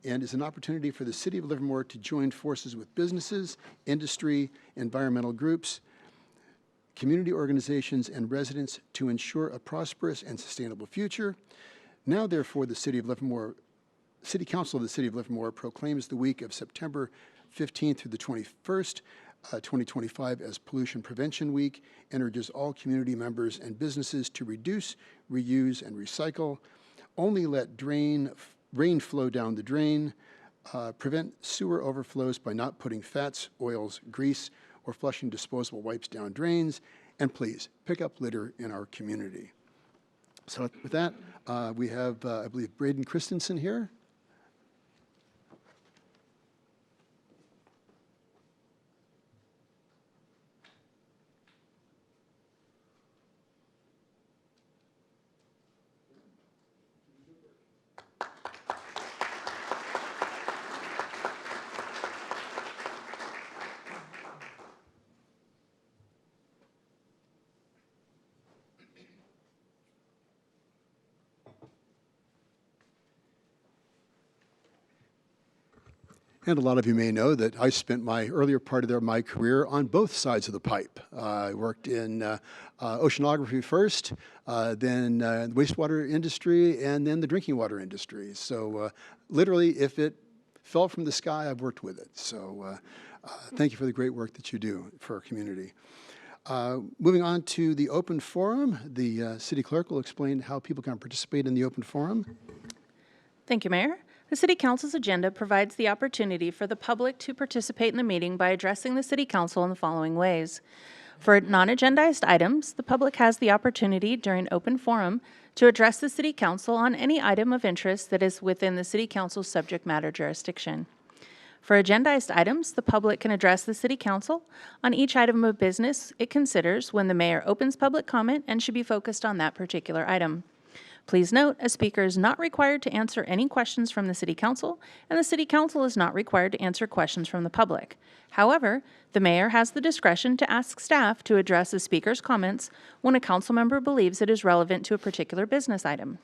and is an opportunity for the City of Livermore to join forces with businesses, industry, environmental groups, community organizations, and residents to ensure a prosperous and sustainable future. Now, therefore, the City Council of the City of Livermore proclaims the week of September 15th through the 21st, 2025 as Pollution Prevention Week, and urges all community members and businesses to reduce, reuse, and recycle, only let rain flow down the drain, prevent sewer overflows by not putting fats, oils, grease, or flushing disposable wipes down drains, and please pick up litter in our community. So with that, we have, I believe, Braden Christensen here. And a lot of you may know that I spent my earlier part of my career on both sides of the pipe. I worked in oceanography first, then the wastewater industry, and then the drinking water industry. So literally, if it fell from the sky, I've worked with it. So thank you for the great work that you do for our community. Moving on to the open forum, the city clerk will explain how people can participate in the open forum. Thank you, Mayor. The City Council's agenda provides the opportunity for the public to participate in the meeting by addressing the City Council in the following ways. For non-agendized items, the public has the opportunity during open forum to address the City Council on any item of interest that is within the City Council's subject matter jurisdiction. For agendized items, the public can address the City Council on each item of business it considers when the mayor opens public comment and should be focused on that particular item. Please note, a speaker is not required to answer any questions from the City Council, and the City Council is not required to answer questions from the public. However, the mayor has the discretion to ask staff to address a speaker's comments when a council member believes it is relevant to a particular business item.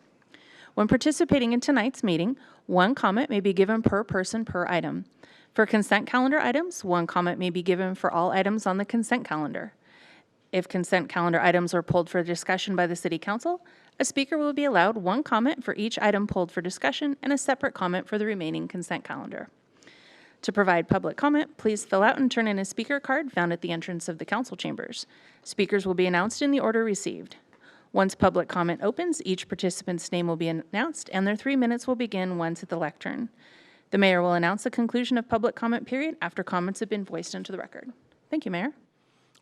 When participating in tonight's meeting, one comment may be given per person per item. For consent calendar items, one comment may be given for all items on the consent calendar. If consent calendar items are pulled for discussion by the City Council, a speaker will be allowed one comment for each item pulled for discussion and a separate comment for the remaining consent calendar. To provide public comment, please fill out and turn in a speaker card found at the entrance of the council chambers. Speakers will be announced in the order received. Once public comment opens, each participant's name will be announced and their 3 minutes will begin once at the lectern. The mayor will announce the conclusion of public comment period after comments have been voiced into the record. Thank you, Mayor.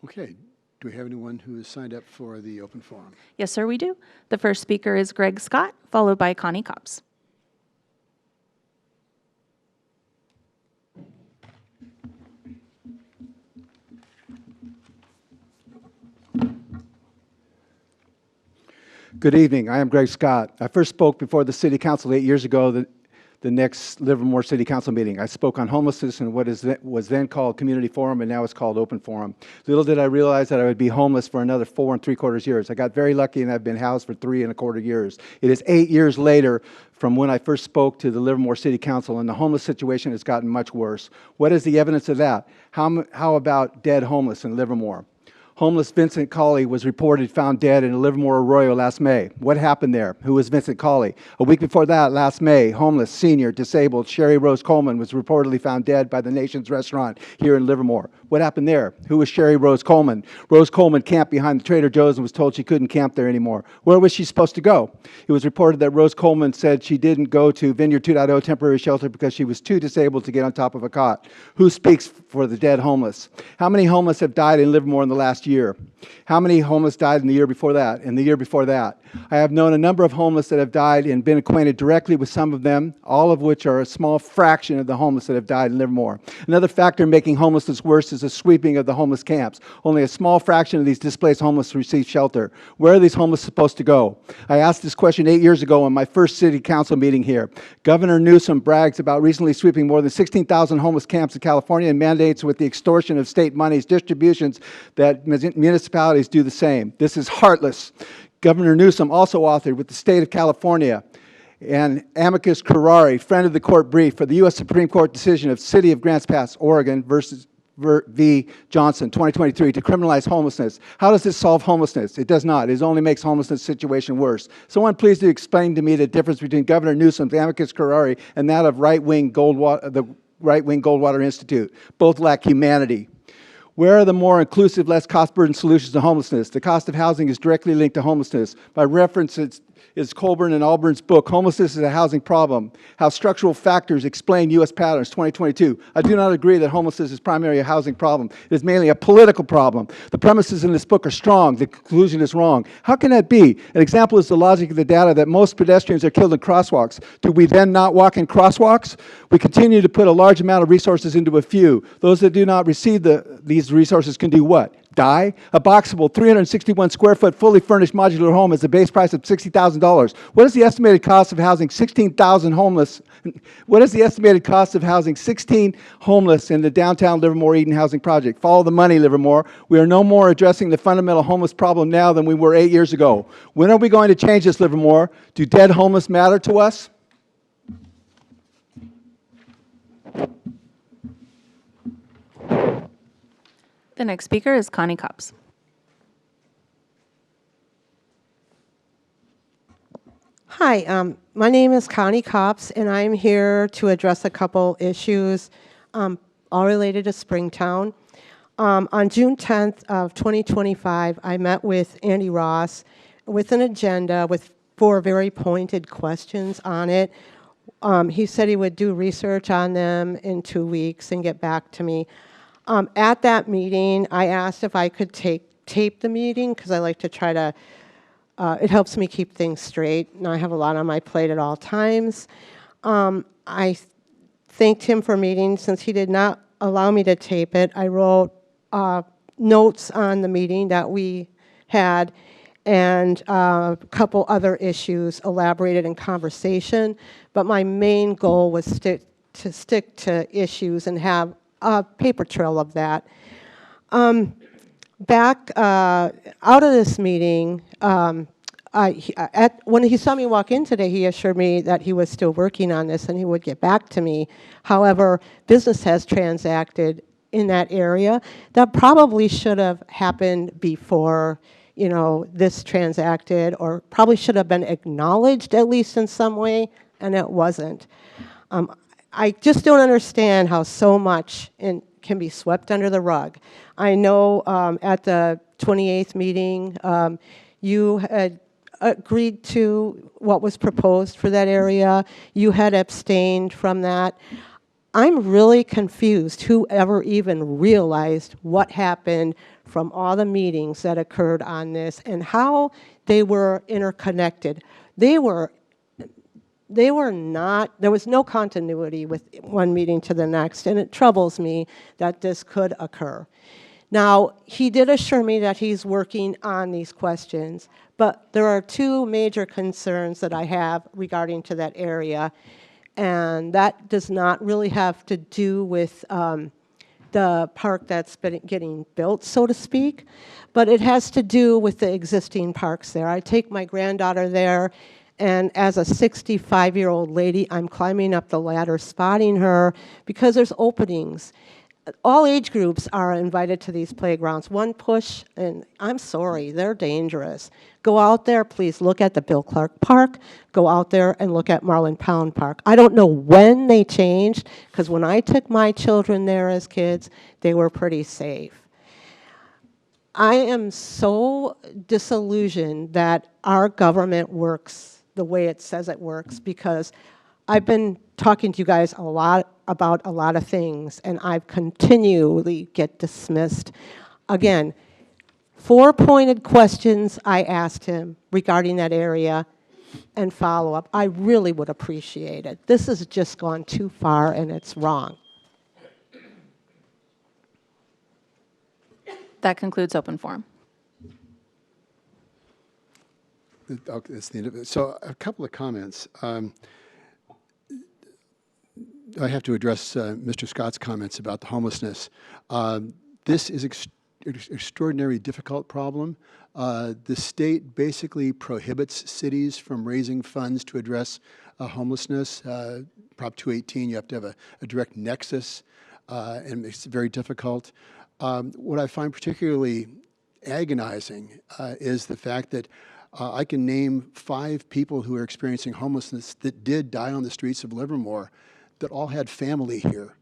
Okay. Do we have anyone who has signed up for the open forum? Yes, sir, we do. The first speaker is Greg Scott, followed by Connie Copps. Good evening. I am Greg Scott. I first spoke before the City Council 8 years ago, the next Livermore City Council meeting. I spoke on homelessness and what was then called Community Forum, and now it's called Open Forum. Little did I realize that I would be homeless for another 4 3/4 years. I got very lucky, and I've been housed for 3 1/4 years. It is 8 years later from when I first spoke to the Livermore City Council, and the homeless situation has gotten much worse. What is the evidence of that? How about dead homeless in Livermore? Homeless Vincent Cawley was reported found dead in a Livermore Arroyo last May. What happened there? Who was Vincent Cawley? A week before that, last May, homeless, senior, disabled Sherry Rose Coleman was reportedly found dead by the Nation's Restaurant here in Livermore. What happened there? Who was Sherry Rose Coleman? Rose Coleman camped behind the Trader Joe's and was told she couldn't camp there anymore. Where was she supposed to go? It was reported that Rose Coleman said she didn't go to Vineyard 2.0 temporary shelter because she was too disabled to get on top of a cot. Who speaks for the dead homeless? How many homeless have died in Livermore in the last year? How many homeless died in the year before that, and the year before that? I have known a number of homeless that have died and been acquainted directly with some of them, all of which are a small fraction of the homeless that have died in Livermore. Another factor making homelessness worse is the sweeping of the homeless camps. Only a small fraction of these displaced homeless receive shelter. Where are these homeless supposed to go? I asked this question 8 years ago in my first City Council meeting here. Governor Newsom brags about recently sweeping more than 16,000 homeless camps in California and mandates with the extortion of state monies distributions that municipalities do the same. This is heartless. Governor Newsom also authored with the state of California and amicus curiae, friend of the court brief for the U.S. Supreme Court decision of City of Grants Pass, Oregon v. Johnson, 2023, to criminalize homelessness. How does this solve homelessness? It does not. It only makes homelessness situation worse. Someone please explain to me the difference between Governor Newsom's amicus curiae and that of the right-wing Goldwater Institute. Both lack humanity. Where are the more inclusive, less cost-burden solutions to homelessness? The cost of housing is directly linked to homelessness. By reference, is Colburn and Alburn's book, Homelessness is a Housing Problem, How Structural Factors Explain U.S. Patterns, 2022. I do not agree that homelessness is primarily a housing problem. It is mainly a political problem. The premises in this book are strong. The conclusion is wrong. How can that be? An example is the logic of the data that most pedestrians are killed in crosswalks. Do we then not walk in crosswalks? We continue to put a large amount of resources into a few. Those that do not receive these resources can do what? Die? A boxable 361 square foot fully furnished modular home has a base price of $60,000. What is the estimated cost of housing 16,000 homeless? What is the estimated cost of housing 16 homeless in the downtown Livermore Eden Housing Project? Follow the money, Livermore. We are no more addressing the fundamental homeless problem now than we were 8 years ago. When are we going to change this, Livermore? Do dead homeless matter to us? The next speaker is Connie Copps. Hi, my name is Connie Copps, and I'm here to address a couple issues all related to Springtown. On June 10th of 2025, I met with Andy Ross with an agenda with 4 very pointed questions on it. He said he would do research on them in 2 weeks and get back to me. At that meeting, I asked if I could tape the meeting because I like to try to, it helps me keep things straight. And I have a lot on my plate at all times. I thanked him for meeting. Since he did not allow me to tape it, I wrote notes on the meeting that we had and a couple other issues elaborated in conversation. But my main goal was to stick to issues and have a paper trail of that. Back out of this meeting, when he saw me walk in today, he assured me that he was still working on this and he would get back to me. However, business has transacted in that area. That probably should have happened before, this transacted, or probably should have been acknowledged at least in some way, and it wasn't. I just don't understand how so much can be swept under the rug. I know at the 28th meeting, you had agreed to what was proposed for that area. You had abstained from that. I'm really confused whoever even realized what happened from all the meetings that occurred on this and how they were interconnected. They were not, there was no continuity with one meeting to the next, and it troubles me that this could occur. Now, he did assure me that he's working on these questions, but there are two major concerns that I have regarding to that area, and that does not really have to do with the park that's been getting built, so to speak, but it has to do with the existing parks there. I take my granddaughter there, and as a 65-year-old lady, I'm climbing up the ladder, spotting her, because there's openings. All age groups are invited to these playgrounds. One push, and I'm sorry, they're dangerous. Go out there, please look at the Bill Clark Park. Go out there and look at Marlin Pound Park. I don't know when they changed, because when I took my children there as kids, they were pretty safe. I am so disillusioned that our government works the way it says it works, because I've been talking to you guys a lot about a lot of things, and I've continually get dismissed. Again, 4 pointed questions I asked him regarding that area and follow-up. I really would appreciate it. This has just gone too far, and it's wrong. That concludes open forum. Okay, that's the end of it. So a couple of comments. I have to address Mr. Scott's comments about the homelessness. This is extraordinarily difficult problem. The state basically prohibits cities from raising funds to address homelessness. Prop 218, you have to have a direct nexus, and it's very difficult. What I find particularly agonizing is the fact that I can name 5 people who are experiencing homelessness that did die on the streets of Livermore that all had family here.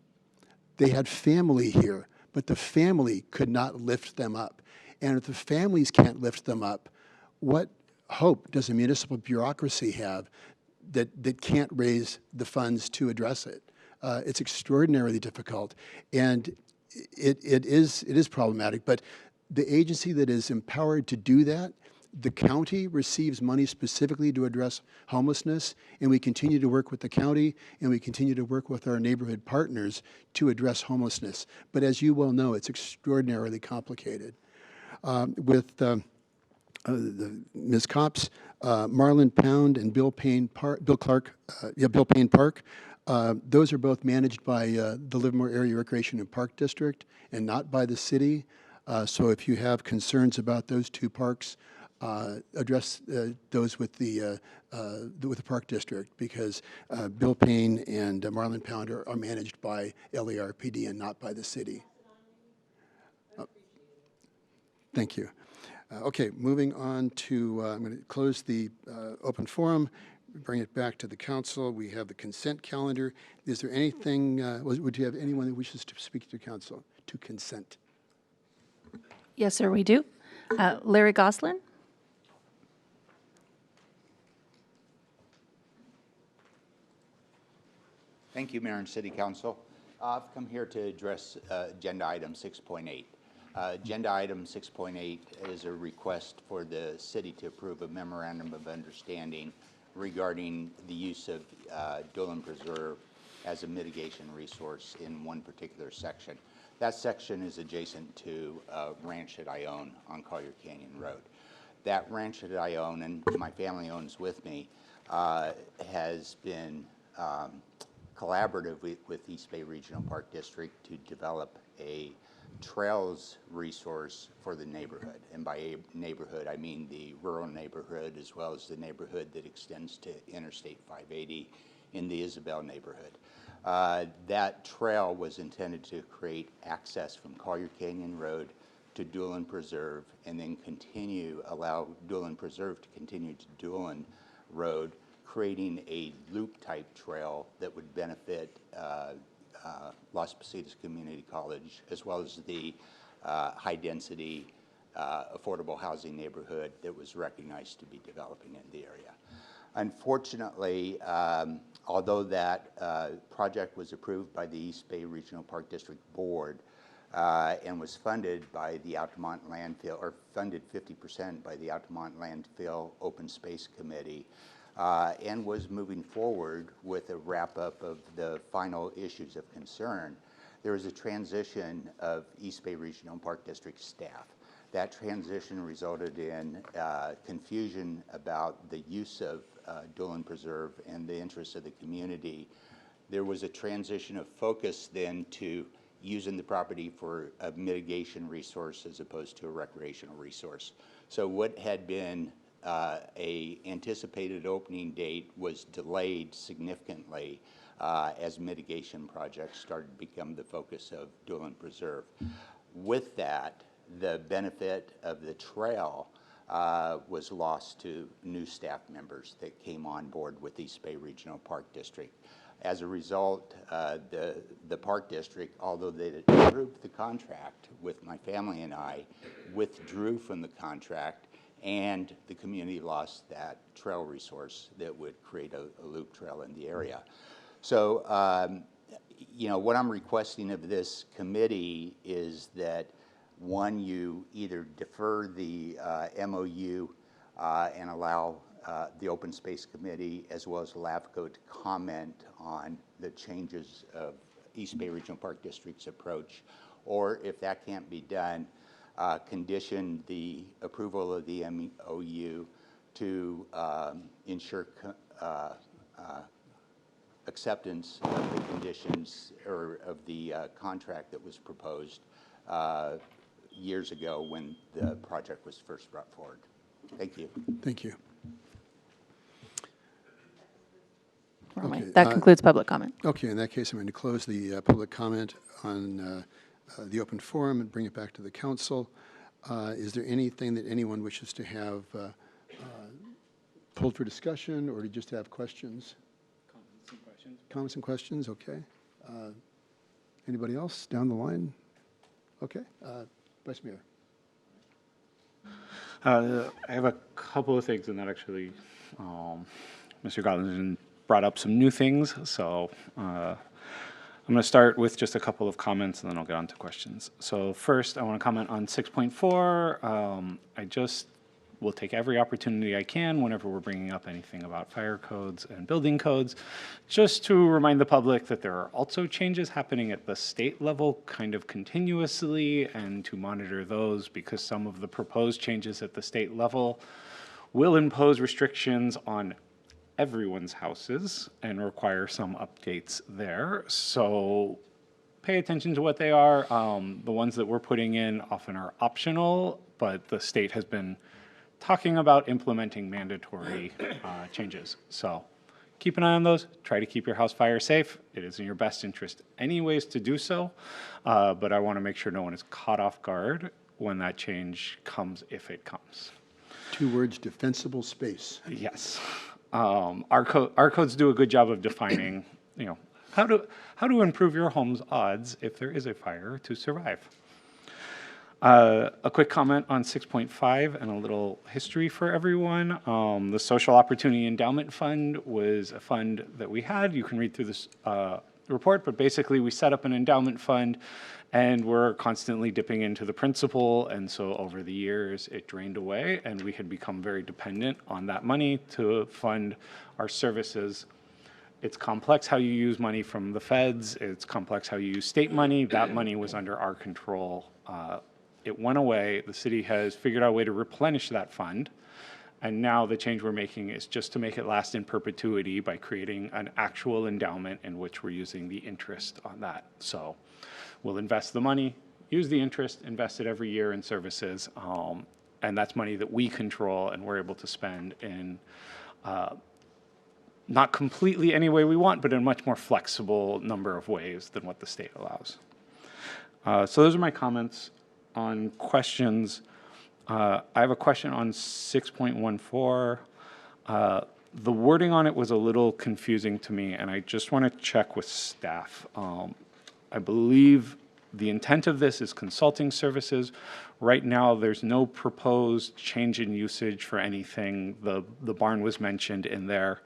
They had family here, but the family could not lift them up. And if the families can't lift them up, what hope does a municipal bureaucracy have that can't raise the funds to address it? It's extraordinarily difficult, and it is problematic, but the agency that is empowered to do that, the county, receives money specifically to address homelessness, and we continue to work with the county, and we continue to work with our neighborhood partners to address homelessness. But as you well know, it's extraordinarily complicated. With Ms. Copps, Marlin Pound and Bill Payne Park, those are both managed by the Livermore Area Recreation and Park District and not by the city. So if you have concerns about those 2 parks, address those with the Park District, because Bill Payne and Marlin Pound are managed by LARPD and not by the city. Thank you. Okay, moving on to, I'm going to close the open forum, bring it back to the council. We have the consent calendar. Is there anything, would you have anyone that wishes to speak to council to consent? Yes, sir, we do. Larry Goslin? Thank you, Mayor and City Council. I've come here to address Agenda Item 6.8. Agenda Item 6.8 is a request for the city to approve a memorandum of understanding regarding the use of Dolan Preserve as a mitigation resource in one particular section. That section is adjacent to a ranch that I own on Collier Canyon Road. That ranch that I own and my family owns with me has been collaborative with East Bay Regional Park District to develop a trails resource for the neighborhood. And by a neighborhood, I mean the rural neighborhood as well as the neighborhood that extends to Interstate 580 in the Isabel neighborhood. That trail was intended to create access from Collier Canyon Road to Dolan Preserve and then allow Dolan Preserve to continue to Dolan Road, creating a loop-type trail that would benefit Las Positas Community College, as well as the high-density, affordable housing neighborhood that was recognized to be developing in the area. Unfortunately, although that project was approved by the East Bay Regional Park District Board and was funded by the Altamont Landfill, or funded 50% by the Altamont Landfill Open Space Committee, and was moving forward with a wrap-up of the final issues of concern, there was a transition of East Bay Regional Park District staff. That transition resulted in confusion about the use of Dolan Preserve and the interests of the community. There was a transition of focus then to using the property for a mitigation resource as opposed to a recreational resource. So what had been a anticipated opening date was delayed significantly as mitigation projects started to become the focus of Dolan Preserve. With that, the benefit of the trail was lost to new staff members that came on board with East Bay Regional Park District. As a result, the Park District, although they approved the contract with my family and I, withdrew from the contract, and the community lost that trail resource that would create a loop trail in the area. So, you know, what I'm requesting of this committee is that, one, you either defer the MOU and allow the Open Space Committee as well as LAFCO to comment on the changes of East Bay Regional Park District's approach, or if that can't be done, condition the approval of the MOU to ensure acceptance of the conditions or of the contract that was proposed years ago when the project was first brought forward. Thank you. Thank you. Okay, That concludes public comment. Okay, in that case, I'm going to close the public comment on the open forum and bring it back to the council. Is there anything that anyone wishes to have pulled for discussion, or to just have questions? Comments and questions. Comments and questions, okay. Anybody else down the line? Okay, Vice Mayor. I have a couple of things, and that actually, Mr. Godwin brought up some new things, so I'm going to start with just a couple of comments, and then I'll get on to questions. So first, I want to comment on 6.4. I just will take every opportunity I can whenever we're bringing up anything about fire codes and building codes, just to remind the public that there are also changes happening at the state level kind of continuously, and to monitor those, because some of the proposed changes at the state level will impose restrictions on everyone's houses and require some updates there. So pay attention to what they are. The ones that we're putting in often are optional, but the state has been talking about implementing mandatory changes. So keep an eye on those. Try to keep your house fire safe. It is in your best interest anyways to do so, but I want to make sure no one is caught off guard when that change comes, if it comes. 2 words, defensible space. Yes. Our codes do a good job of defining, you know, how to improve your home's odds if there is a fire to survive. A quick comment on 6.5 and a little history for everyone. The Social Opportunity Endowment Fund was a fund that we had. You can read through this report, but basically we set up an endowment fund and we're constantly dipping into the principal. And so over the years, it drained away and we had become very dependent on that money to fund our services. It's complex how you use money from the feds. It's complex how you use state money. That money was under our control. It went away. The city has figured out a way to replenish that fund. And now the change we're making is just to make it last in perpetuity by creating an actual endowment in which we're using the interest on that. So we'll invest the money, use the interest, invest it every year in services. And that's money that we control and we're able to spend in not completely any way we want, but in a much more flexible number of ways than what the state allows. So those are my comments. On questions, I have a question on 6.14. The wording on it was a little confusing to me, and I just want to check with staff. I believe the intent of this is consulting services. Right now, there's no proposed change in usage for anything. The barn was mentioned in there.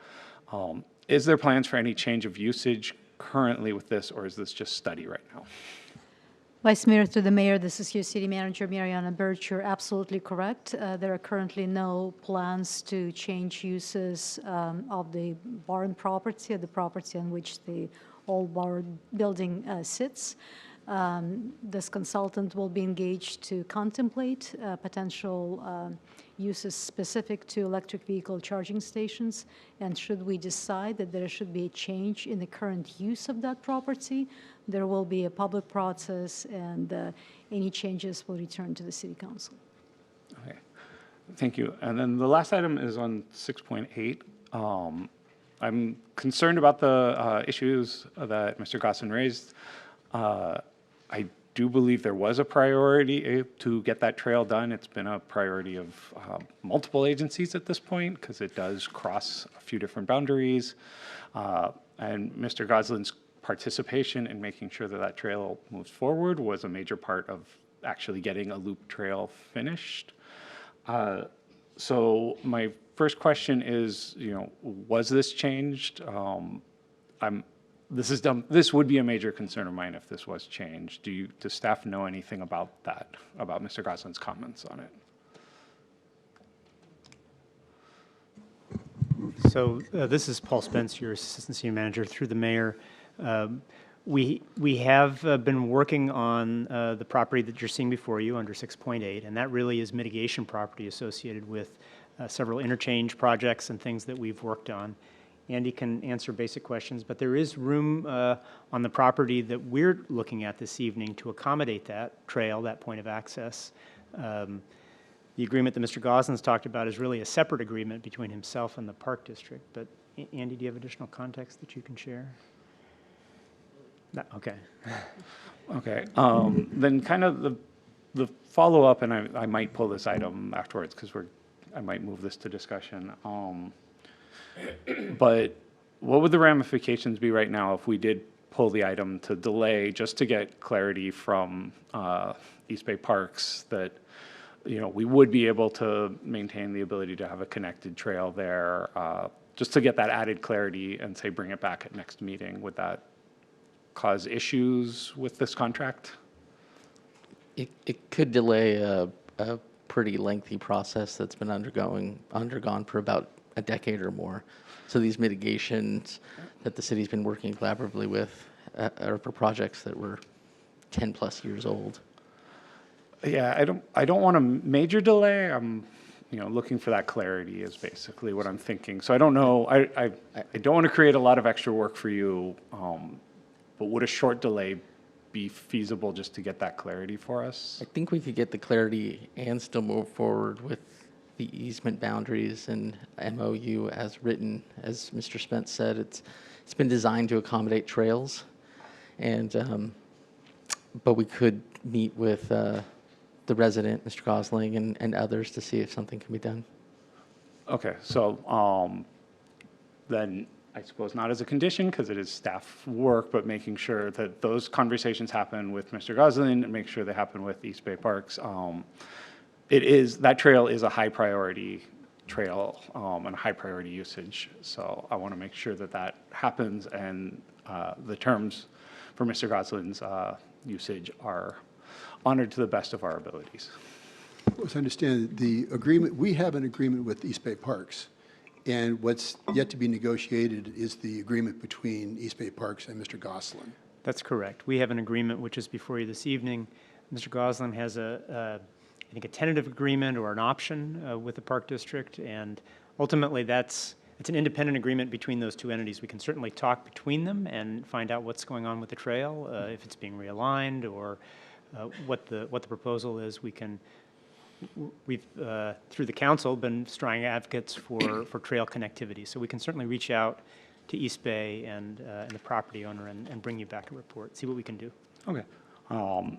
Is there plans for any change of usage currently with this, or is this just study right now? Vice Mayor, to the Mayor, this is your City Manager, Mariana Birch. You're absolutely correct. There are currently no plans to change uses of the barn property, the property on which the old barn building sits. This consultant will be engaged to contemplate potential uses specific to electric vehicle charging stations. And should we decide that there should be a change in the current use of that property, there will be a public process and any changes will return to the City Council. Okay, thank you. And then the last item is on 6.8. I'm concerned about the issues that Mr. Gosselin raised. I do believe there was a priority to get that trail done. It's been a priority of multiple agencies at this point because it does cross a few different boundaries. And Mr. Gosselin's participation in making sure that that trail moves forward was a major part of actually getting a loop trail finished. So my first question is, was this changed? This would be a major concern of mine if this was changed. Does staff know anything about that, about Mr. Gosselin's comments on it? So this is Paul Spence, your Assistant City Manager, through the Mayor. We have been working on the property that you're seeing before you under 6.8, and that really is mitigation property associated with several interchange projects and things that we've worked on. Andy can answer basic questions, but there is room on the property that we're looking at this evening to accommodate that trail, that point of access. The agreement that Mr. Gosselin's talked about is really a separate agreement between himself and the Park District. But Andy, do you have additional context that you can share? No, okay. Okay. Then kind of the follow-up, and I might pull this item afterwards because I might move this to discussion. But what would the ramifications be right now if we did pull the item to delay just to get clarity from East Bay Parks that we would be able to maintain the ability to have a connected trail there, just to get that added clarity and say bring it back at next meeting? Would that cause issues with this contract? It could delay a pretty lengthy process that's been undergone for about a decade or more. So these mitigations that the city's been working collaboratively with are for projects that were 10 plus years old. Yeah, I don't want a major delay. I'm looking for that clarity is basically what I'm thinking. So I don't know, I don't want to create a lot of extra work for you, but would a short delay be feasible just to get that clarity for us? I think we could get the clarity and still move forward with the easement boundaries and MOU as written. As Mr. Spence said, it's been designed to accommodate trails, and but we could meet with the resident, Mr. Gosselin, and others to see if something can be done. Okay, so then I suppose not as a condition, because it is staff work, but making sure that those conversations happen with Mr. Goslin and make sure they happen with East Bay Parks. That trail is a high priority trail and high priority usage. So I want to make sure that that happens and the terms for Mr. Goslin's usage are honored to the best of our abilities. As I understand, the agreement, we have an agreement with East Bay Parks, and what's yet to be negotiated is the agreement between East Bay Parks and Mr. Goslin. That's correct. We have an agreement which is before you this evening. Mr. Goslin has I think, a tentative agreement or an option with the Park District, and ultimately it's an independent agreement between those two entities. We can certainly talk between them and find out what's going on with the trail, if it's being realigned or what the proposal is. We've through the council been strong advocates for trail connectivity, so we can certainly reach out to East Bay and the property owner and bring you back a report, see what we can do. Okay.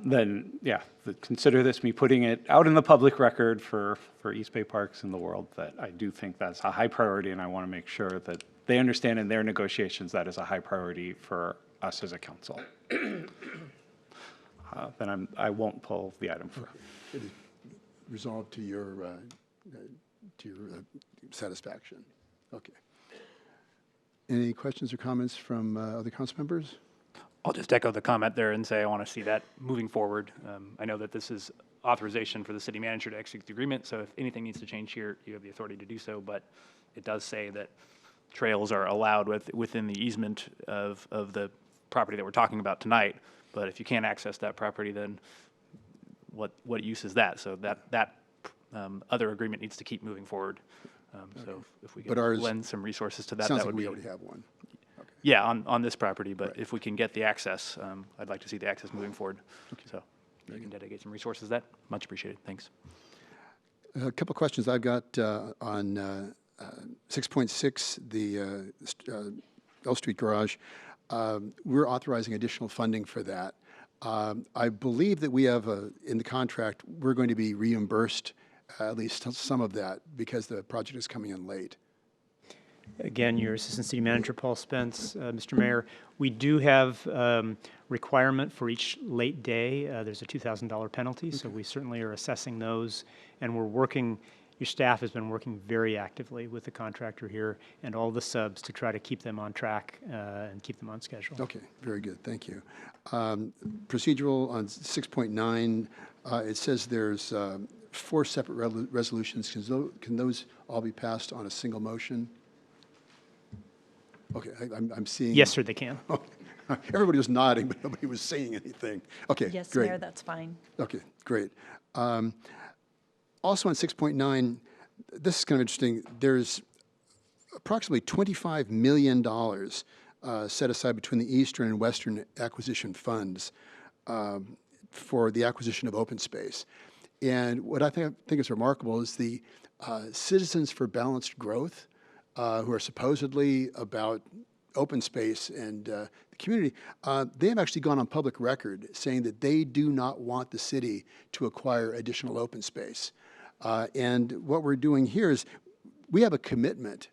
Then, yeah, consider this me putting it out in the public record for East Bay Parks and the world that I do think that's a high priority, and I want to make sure that they understand in their negotiations that is a high priority for us as a council. Then I won't pull the item for. It is resolved to your satisfaction. Okay. Any questions or comments from other council members? I'll just echo the comment there and say I want to see that moving forward. I know that this is authorization for the city manager to execute the agreement, so if anything needs to change here, you have the authority to do so, but it does say that trails are allowed within the easement of the property that we're talking about tonight, but if you can't access that property, then what use is that? So that other agreement needs to keep moving forward. So if we can lend some resources to that, Sounds that like would we be. already have one. Yeah, on this property, but if we can get the access, I'd like to see the access moving forward. So if you can dedicate some resources to that, much appreciated. Thanks. A couple questions I've got on 6.6, the L Street Garage. We're authorizing additional funding for that. I believe that we have, in the contract, we're going to be reimbursed at least some of that because the project is coming in late. Again, your Assistant City Manager, Paul Spence. Mr. Mayor, we do have requirement for each late day. There's a $2,000 penalty, so we certainly are assessing those, and we're working, your staff has been working very actively with the contractor here and all the subs to try to keep them on track and keep them on schedule. Okay, very good, thank you. Procedural on 6.9, it says there's 4 separate resolutions. Can those all be passed on a single motion? Okay, I'm seeing. Yes, sir, they can. Everybody was nodding, but nobody was saying anything. Okay, Yes, great. Mayor, that's fine. Okay, great. Also on 6.9, this is kind of interesting. There's approximately $25 million set aside between the Eastern and Western acquisition funds for the acquisition of open space. And what I think is remarkable is the Citizens for Balanced Growth, who are supposedly about open space and the community, they have actually gone on public record saying that they do not want the city to acquire additional open space. And what we're doing here is we have a commitment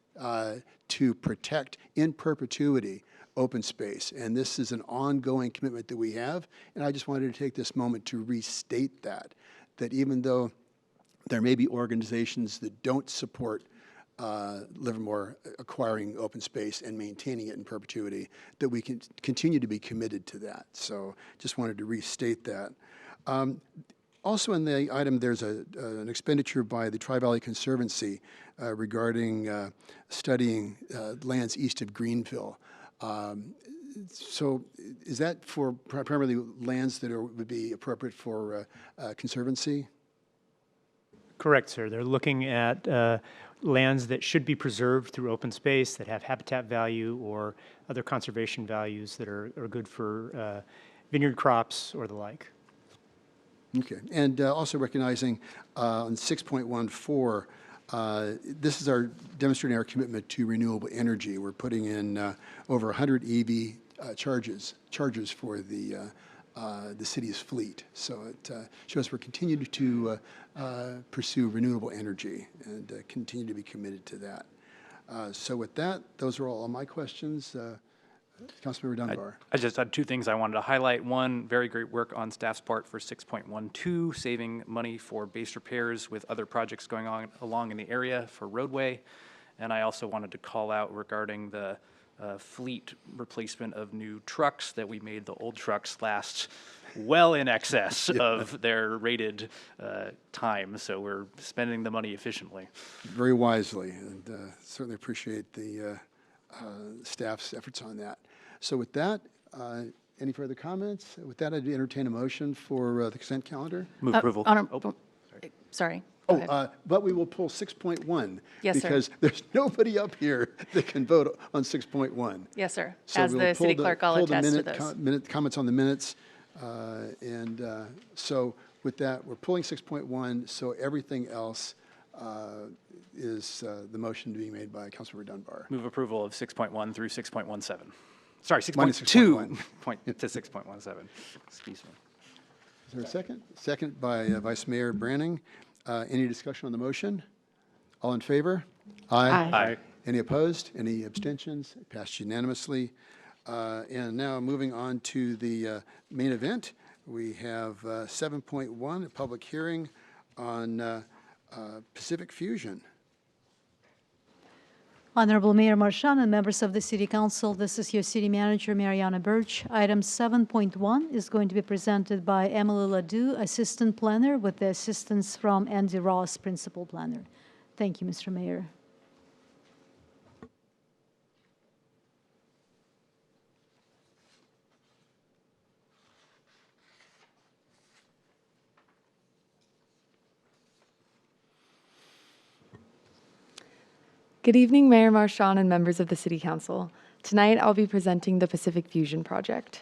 to protect in perpetuity open space. And this is an ongoing commitment that we have. And I just wanted to take this moment to restate that even though there may be organizations that don't support Livermore acquiring open space and maintaining it in perpetuity, that we can continue to be committed to that. So just wanted to restate that. Also in the item, there's an expenditure by the Tri-Valley Conservancy regarding studying lands east of Greenville. So is that for primarily lands that would be appropriate for conservancy? Correct, sir. They're looking at lands that should be preserved through open space, that have habitat value or other conservation values that are good for vineyard crops or the like. Okay, and also recognizing on 6.14, this is our demonstrating our commitment to renewable energy. We're putting in over 100 EV chargers for the city's fleet. So it shows we're continuing to pursue renewable energy and continue to be committed to that. So with that, those are all of my questions. Councilmember Dunbar. I just had two things I wanted to highlight. One, very great work on staff's part for 6.12, saving money for base repairs with other projects going on along in the area for roadway. And I also wanted to call out regarding the fleet replacement of new trucks, that we made the old trucks last well in excess of their rated time. So we're spending the money efficiently. Very wisely, and certainly appreciate the staff's efforts on that. So with that, any further comments? With that, I'd entertain a motion for the consent calendar. Move approval. Sorry. Go ahead. But we will pull 6.1. Yes, sir. Because there's nobody up here that can vote on 6.1. Yes, sir. So As we'll the pull city clerk, I'll pull the attest to those. Comments on the minutes. So with that, we're pulling 6.1, so everything else is the motion to be made by Councilmember Dunbar. Move approval of 6.1 through 6.17. Sorry, Minus 6.2 to 6.17. Excuse me. Is there a second? Second by Vice Mayor Branning. Any discussion on the motion? All in favor? Aye. Aye. Any opposed? Any abstentions? Passed unanimously. And now moving on to the main event, we have 7.1, a public hearing on Pacific Fusion. Honorable Mayor Marchand and members of the City Council, this is your City Manager, Mariana Birch. Item 7.1 is going to be presented by Emily Ledoux, Assistant Planner, with the assistance from Andy Ross, Principal Planner. Thank you, Mr. Mayor. Good evening, Mayor Marchand and members of the City Council. Tonight, I'll be presenting the Pacific Fusion Project.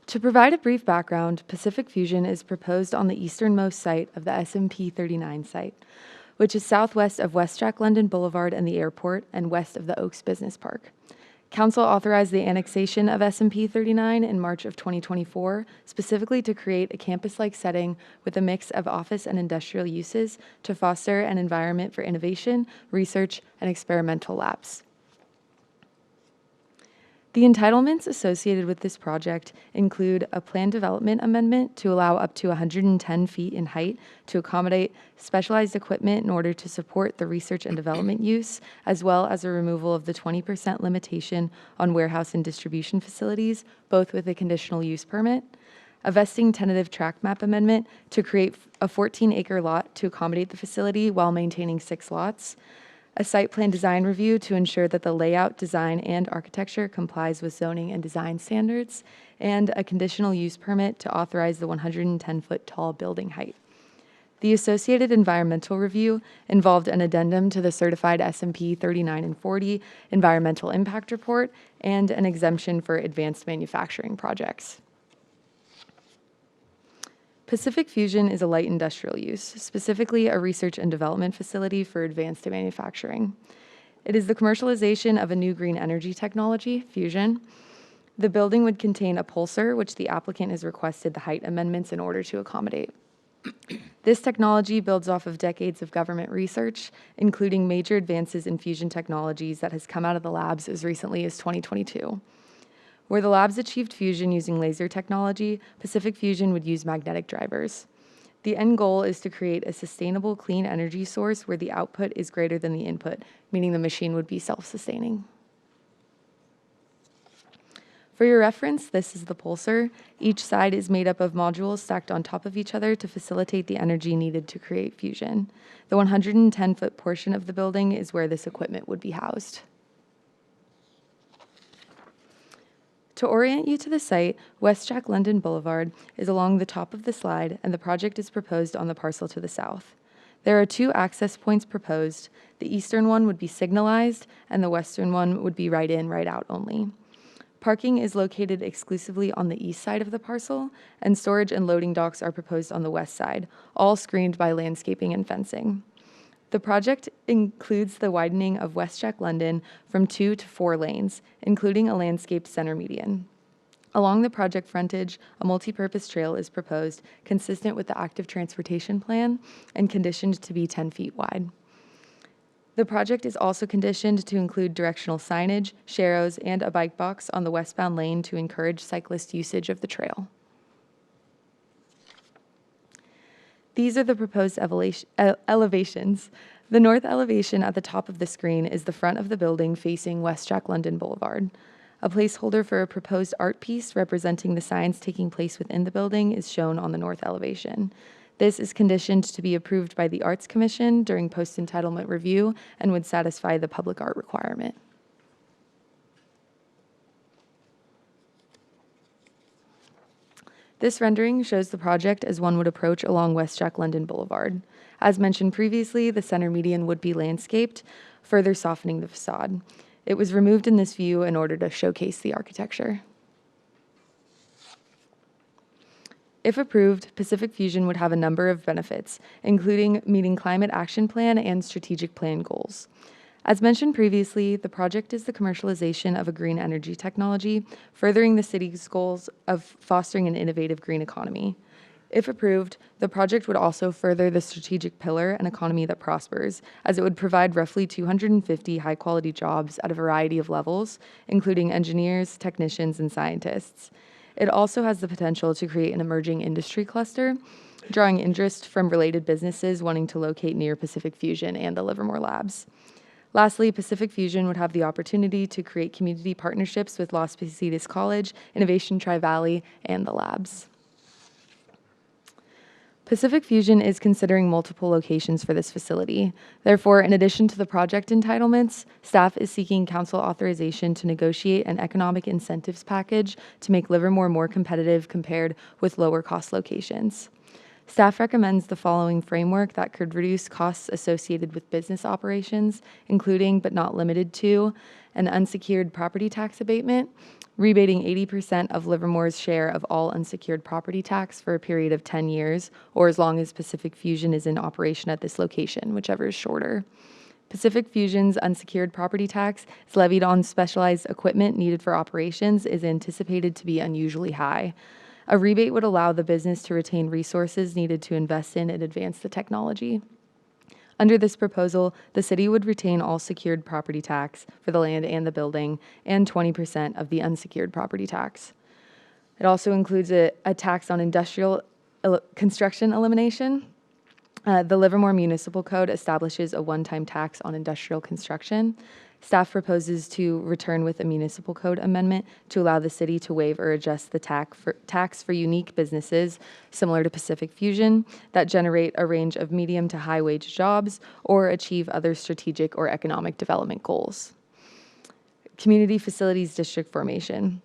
To provide a brief background, Pacific Fusion is proposed on the easternmost site of the SMP 39 site, which is southwest of West Jack London Boulevard and the airport and west of the Oaks Business Park. Council authorized the annexation of SMP 39 in March of 2024, specifically to create a campus-like setting with a mix of office and industrial uses to foster an environment for innovation, research, and experimental labs. The entitlements associated with this project include a plan development amendment to allow up to 110 feet in height to accommodate specialized equipment in order to support the research and development use, as well as a removal of the 20% limitation on warehouse and distribution facilities, both with a conditional use permit, a vesting tentative tract map amendment to create a 14-acre lot to accommodate the facility while maintaining 6 lots, a site plan design review to ensure that the layout, design, and architecture complies with zoning and design standards, and a conditional use permit to authorize the 110-foot tall building height. The associated environmental review involved an addendum to the certified SMP 39 and 40 environmental impact report and an exemption for advanced manufacturing projects. Pacific Fusion is a light industrial use, specifically a research and development facility for advanced manufacturing. It is the commercialization of a new green energy technology, fusion. The building would contain a pulsar, which the applicant has requested the height amendments in order to accommodate. This technology builds off of decades of government research, including major advances in fusion technologies that has come out of the labs as recently as 2022. Where the labs achieved fusion using laser technology, Pacific Fusion would use magnetic drivers. The end goal is to create a sustainable clean energy source where the output is greater than the input, meaning the machine would be self-sustaining. For your reference, this is the pulsar. Each side is made up of modules stacked on top of each other to facilitate the energy needed to create fusion. The 110-foot portion of the building is where this equipment would be housed. To orient you to the site, West Jack London Boulevard is along the top of the slide, and the project is proposed on the parcel to the south. There are 2 access points proposed. The eastern one would be signalized, and the western one would be right in, right out only. Parking is located exclusively on the east side of the parcel, and storage and loading docks are proposed on the west side, all screened by landscaping and fencing. The project includes the widening of West Jack London from 2 to 4 lanes, including a landscaped center median. Along the project frontage, a multi-purpose trail is proposed, consistent with the active transportation plan and conditioned to be 10 feet wide. The project is also conditioned to include directional signage, sharrows, and a bike box on the westbound lane to encourage cyclist usage of the trail. These are the proposed elevations. The north elevation at the top of the screen is the front of the building facing West Jack London Boulevard. A placeholder for a proposed art piece representing the signs taking place within the building is shown on the north elevation. This is conditioned to be approved by the Arts Commission during post-entitlement review and would satisfy the public art requirement. This rendering shows the project as one would approach along West Jack London Boulevard. As mentioned previously, the center median would be landscaped, further softening the facade. It was removed in this view in order to showcase the architecture. If approved, Pacific Fusion would have a number of benefits, including meeting climate action plan and strategic plan goals. As mentioned previously, the project is the commercialization of a green energy technology, furthering the city's goals of fostering an innovative green economy. If approved, the project would also further the strategic pillar, an economy that prospers, as it would provide roughly 250 high-quality jobs at a variety of levels, including engineers, technicians, and scientists. It also has the potential to create an emerging industry cluster, drawing interest from related businesses wanting to locate near Pacific Fusion and the Livermore Labs. Lastly, Pacific Fusion would have the opportunity to create community partnerships with Las Positas College, Innovation Tri-Valley, and the labs. Pacific Fusion is considering multiple locations for this facility. Therefore, in addition to the project entitlements, staff is seeking council authorization to negotiate an economic incentives package to make Livermore more competitive compared with lower cost locations. Staff recommends the following framework that could reduce costs associated with business operations, including but not limited to an unsecured property tax abatement, rebating 80% of Livermore's share of all unsecured property tax for a period of 10 years, or as long as Pacific Fusion is in operation at this location, whichever is shorter. Pacific Fusion's unsecured property tax is levied on specialized equipment needed for operations is anticipated to be unusually high. A rebate would allow the business to retain resources needed to invest in and advance the technology. Under this proposal, the city would retain all secured property tax for the land and the building and 20% of the unsecured property tax. It also includes a tax on industrial construction elimination. The Livermore Municipal Code establishes a one-time tax on industrial construction. Staff proposes to return with a municipal code amendment to allow the city to waive or adjust the tax for unique businesses, similar to Pacific Fusion, that generate a range of medium to high wage jobs or achieve other strategic or economic development goals. Community Facilities District formation.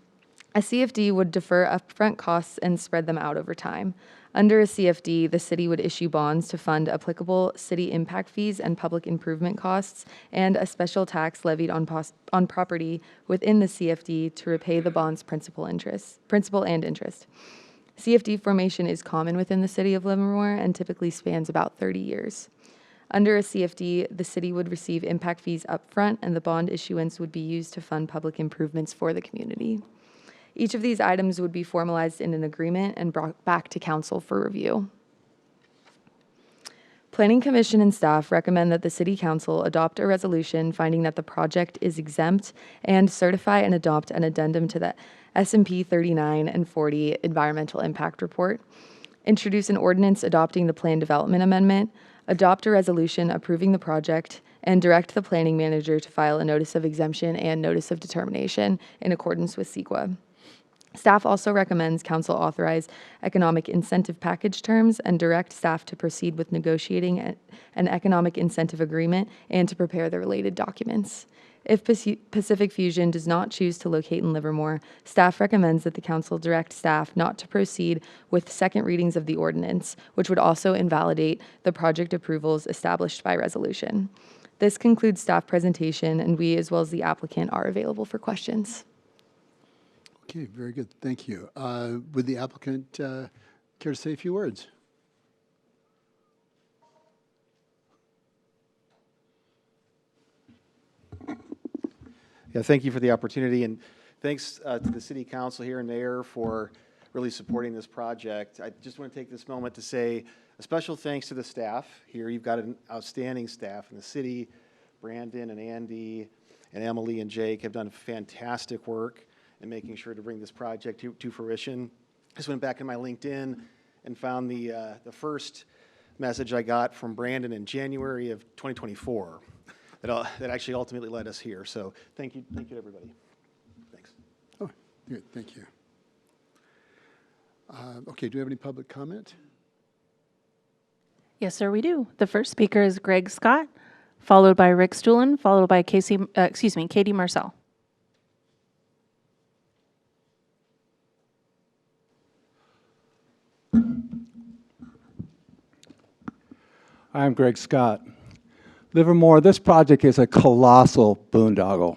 A CFD would defer upfront costs and spread them out over time. Under a CFD, the city would issue bonds to fund applicable city impact fees and public improvement costs, and a special tax levied on property within the CFD to repay the bond's principal and interest. CFD formation is common within the city of Livermore and typically spans about 30 years. Under a CFD, the city would receive impact fees up front, and the bond issuance would be used to fund public improvements for the community. Each of these items would be formalized in an agreement and brought back to council for review. Planning Commission and staff recommend that the City Council adopt a resolution finding that the project is exempt and certify and adopt an addendum to the S&P 39 and 40 Environmental Impact Report, introduce an ordinance adopting the Plan Development Amendment, adopt a resolution approving the project, and direct the planning manager to file a notice of exemption and notice of determination in accordance with CEQA. Staff also recommends council authorize economic incentive package terms and direct staff to proceed with negotiating an economic incentive agreement and to prepare the related documents. If Pacific Fusion does not choose to locate in Livermore, staff recommends that the council direct staff not to proceed with second readings of the ordinance, which would also invalidate the project approvals established by resolution. This concludes staff presentation, and we, as well as the applicant, are available for questions. Okay, very good. Thank you. Would the applicant care to say a few words? Yeah, thank you for the opportunity, and thanks to the City Council here and Mayor for really supporting this project. I just want to take this moment to say a special thanks to the staff here. You've got an outstanding staff, and the city Brandon and Andy and Emily and Jake have done fantastic work in making sure to bring this project to fruition. I just went back in my LinkedIn and found the first message I got from Brandon in January of 2024 that actually ultimately led us here. So thank you to everybody. Thanks. Oh, good, thank you. Okay, do we have any public comment? Yes, sir, we do. The first speaker is Greg Scott, followed by Rick Stuhlen, followed by Katie Marcel. I'm Greg Scott. Livermore, this project is a colossal boondoggle.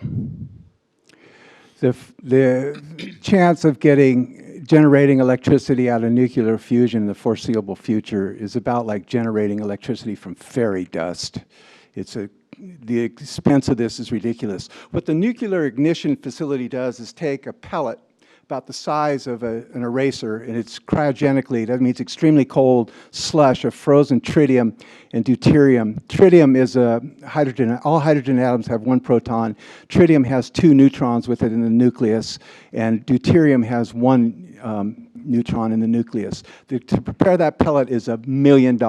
The chance of generating electricity out of nuclear fusion in the foreseeable future is about like generating electricity from fairy dust. The expense of this is ridiculous. What the nuclear ignition facility does is take a pellet about the size of an eraser, and it's cryogenically, that means extremely cold slush of frozen tritium and deuterium. Tritium is a hydrogen, all hydrogen atoms have one proton. Tritium has 2 neutrons with it in the nucleus, and deuterium has 1 neutron in the nucleus. To prepare that pellet is $1 million.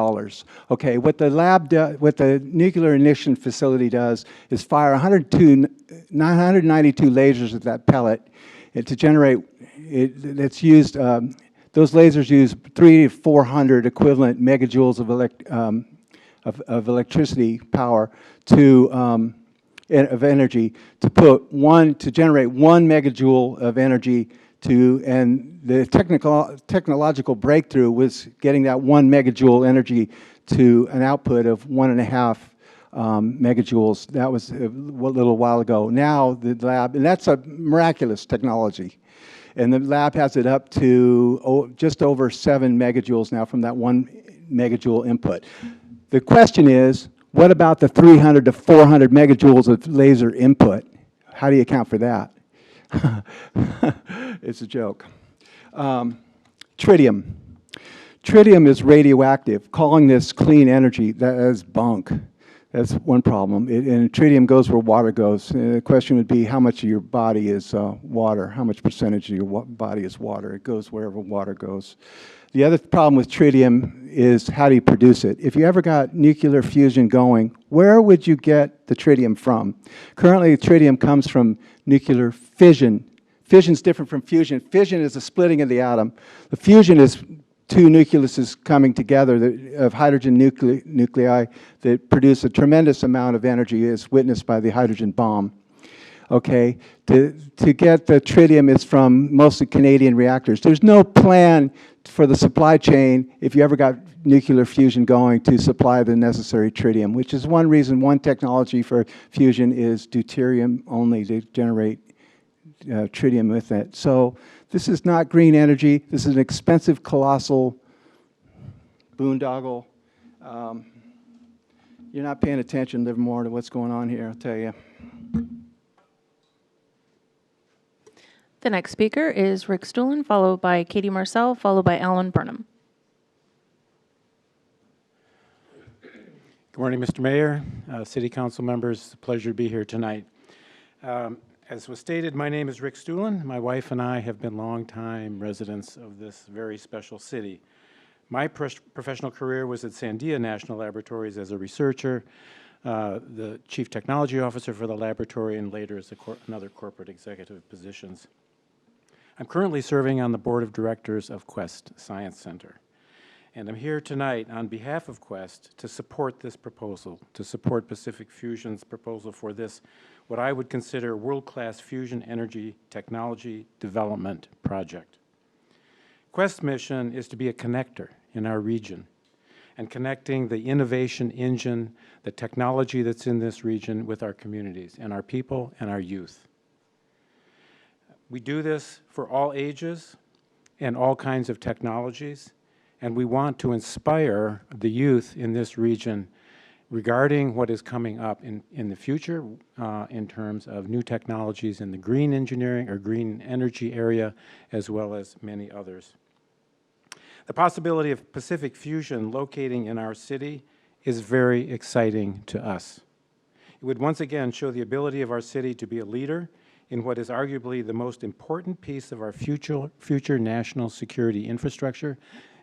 Okay, what the nuclear ignition facility does is fire 992 lasers at that pellet. To generate, those lasers use 300 to 400 equivalent megajoules of electricity power of energy to generate 1 megajoule of energy and the technological breakthrough was getting that 1 megajoule energy to an output of 1.5 megajoules. That was a little while ago. Now the lab, and that's a miraculous technology, and the lab has it up to just over 7 megajoules now from that 1 megajoule input. The question is, what about the 300 to 400 megajoules of laser input? How do you account for that? It's a joke. Tritium. Tritium is radioactive. Calling this clean energy, that is bunk. That's one problem. And tritium goes where water goes. The question would be how much of your body is water? How much percentage of your body is water? It goes wherever water goes. The other problem with tritium is how do you produce it? If you ever got nuclear fusion going, where would you get the tritium from? Currently, tritium comes from nuclear fission. Fission is different from fusion. Fission is a splitting of the atom. The fusion is 2 nucleuses coming together of hydrogen nuclei that produce a tremendous amount of energy, as witnessed by the hydrogen bomb. Okay, to get the tritium is from mostly Canadian reactors. There's no plan for the supply chain, if you ever got nuclear fusion going, to supply the necessary tritium, which is one reason, one technology for fusion is deuterium only to generate tritium with it. So this is not green energy. This is an expensive, colossal boondoggle. You're not paying attention, Livermore, to what's going on here, I'll tell you. The next speaker is Rick Stuhlen, followed by Katie Marcel, followed by Alan Burnham. Good morning, Mr. Mayor, City Council members. It's a pleasure to be here tonight. As was stated, my name is Rick Stuhlen. My wife and I have been longtime residents of this very special city. My professional career was at Sandia National Laboratories as a researcher, the Chief Technology Officer for the laboratory, and later as another corporate executive positions. I'm currently serving on the Board of Directors of Quest Science Center. And I'm here tonight on behalf of Quest to support this proposal, to support Pacific Fusion's proposal for this, what I would consider world-class fusion energy technology development project. Quest's mission is to be a connector in our region and connecting the innovation engine, the technology that's in this region with our communities and our people and our youth. We do this for all ages and all kinds of technologies, and we want to inspire the youth in this region regarding what is coming up in the future in terms of new technologies in the green engineering or green energy area, as well as many others. The possibility of Pacific Fusion locating in our city is very exciting to us. It would once again show the ability of our city to be a leader in what is arguably the most important piece of our future national security infrastructure,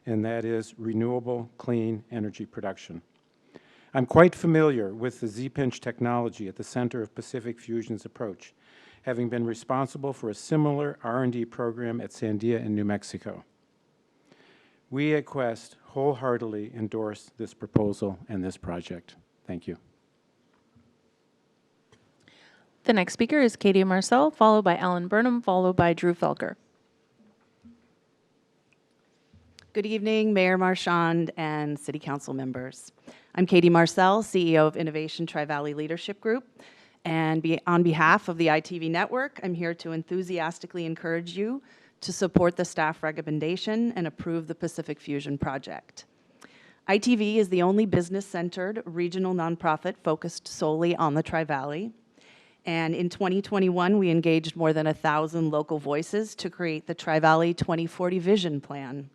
and that is renewable, clean energy production. I'm quite familiar with the Z-pinch technology at the center of Pacific Fusion's approach, having been responsible for a similar R&D program at Sandia in New Mexico. We at Quest wholeheartedly endorse this proposal and this project. Thank you. The next speaker is Katie Marcel, followed by Alan Burnham, followed by Drew Felker. Good evening, Mayor Marchand and City Council members. I'm Katie Marcel, CEO of Innovation Tri-Valley Leadership Group, and on behalf of the ITV Network, I'm here to enthusiastically encourage you to support the staff recommendation and approve the Pacific Fusion project. ITV is the only business-centered regional nonprofit focused solely on the Tri-Valley. And in 2021, we engaged more than 1,000 local voices to create the Tri-Valley 2040 Vision Plan.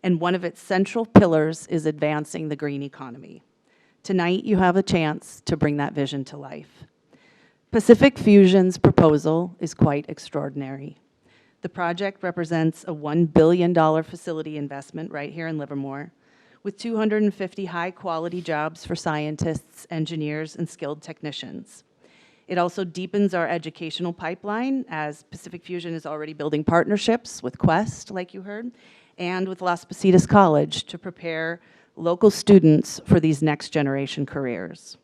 And one of its central pillars is advancing the green economy. Tonight, you have a chance to bring that vision to life. Pacific Fusion's proposal is quite extraordinary. The project represents a $1 billion facility investment right here in Livermore, with 250 high-quality jobs for scientists, engineers, and skilled technicians. It also deepens our educational pipeline, as Pacific Fusion is already building partnerships with Quest, like you heard, and with Las Positas College to prepare local students for these next-generation careers.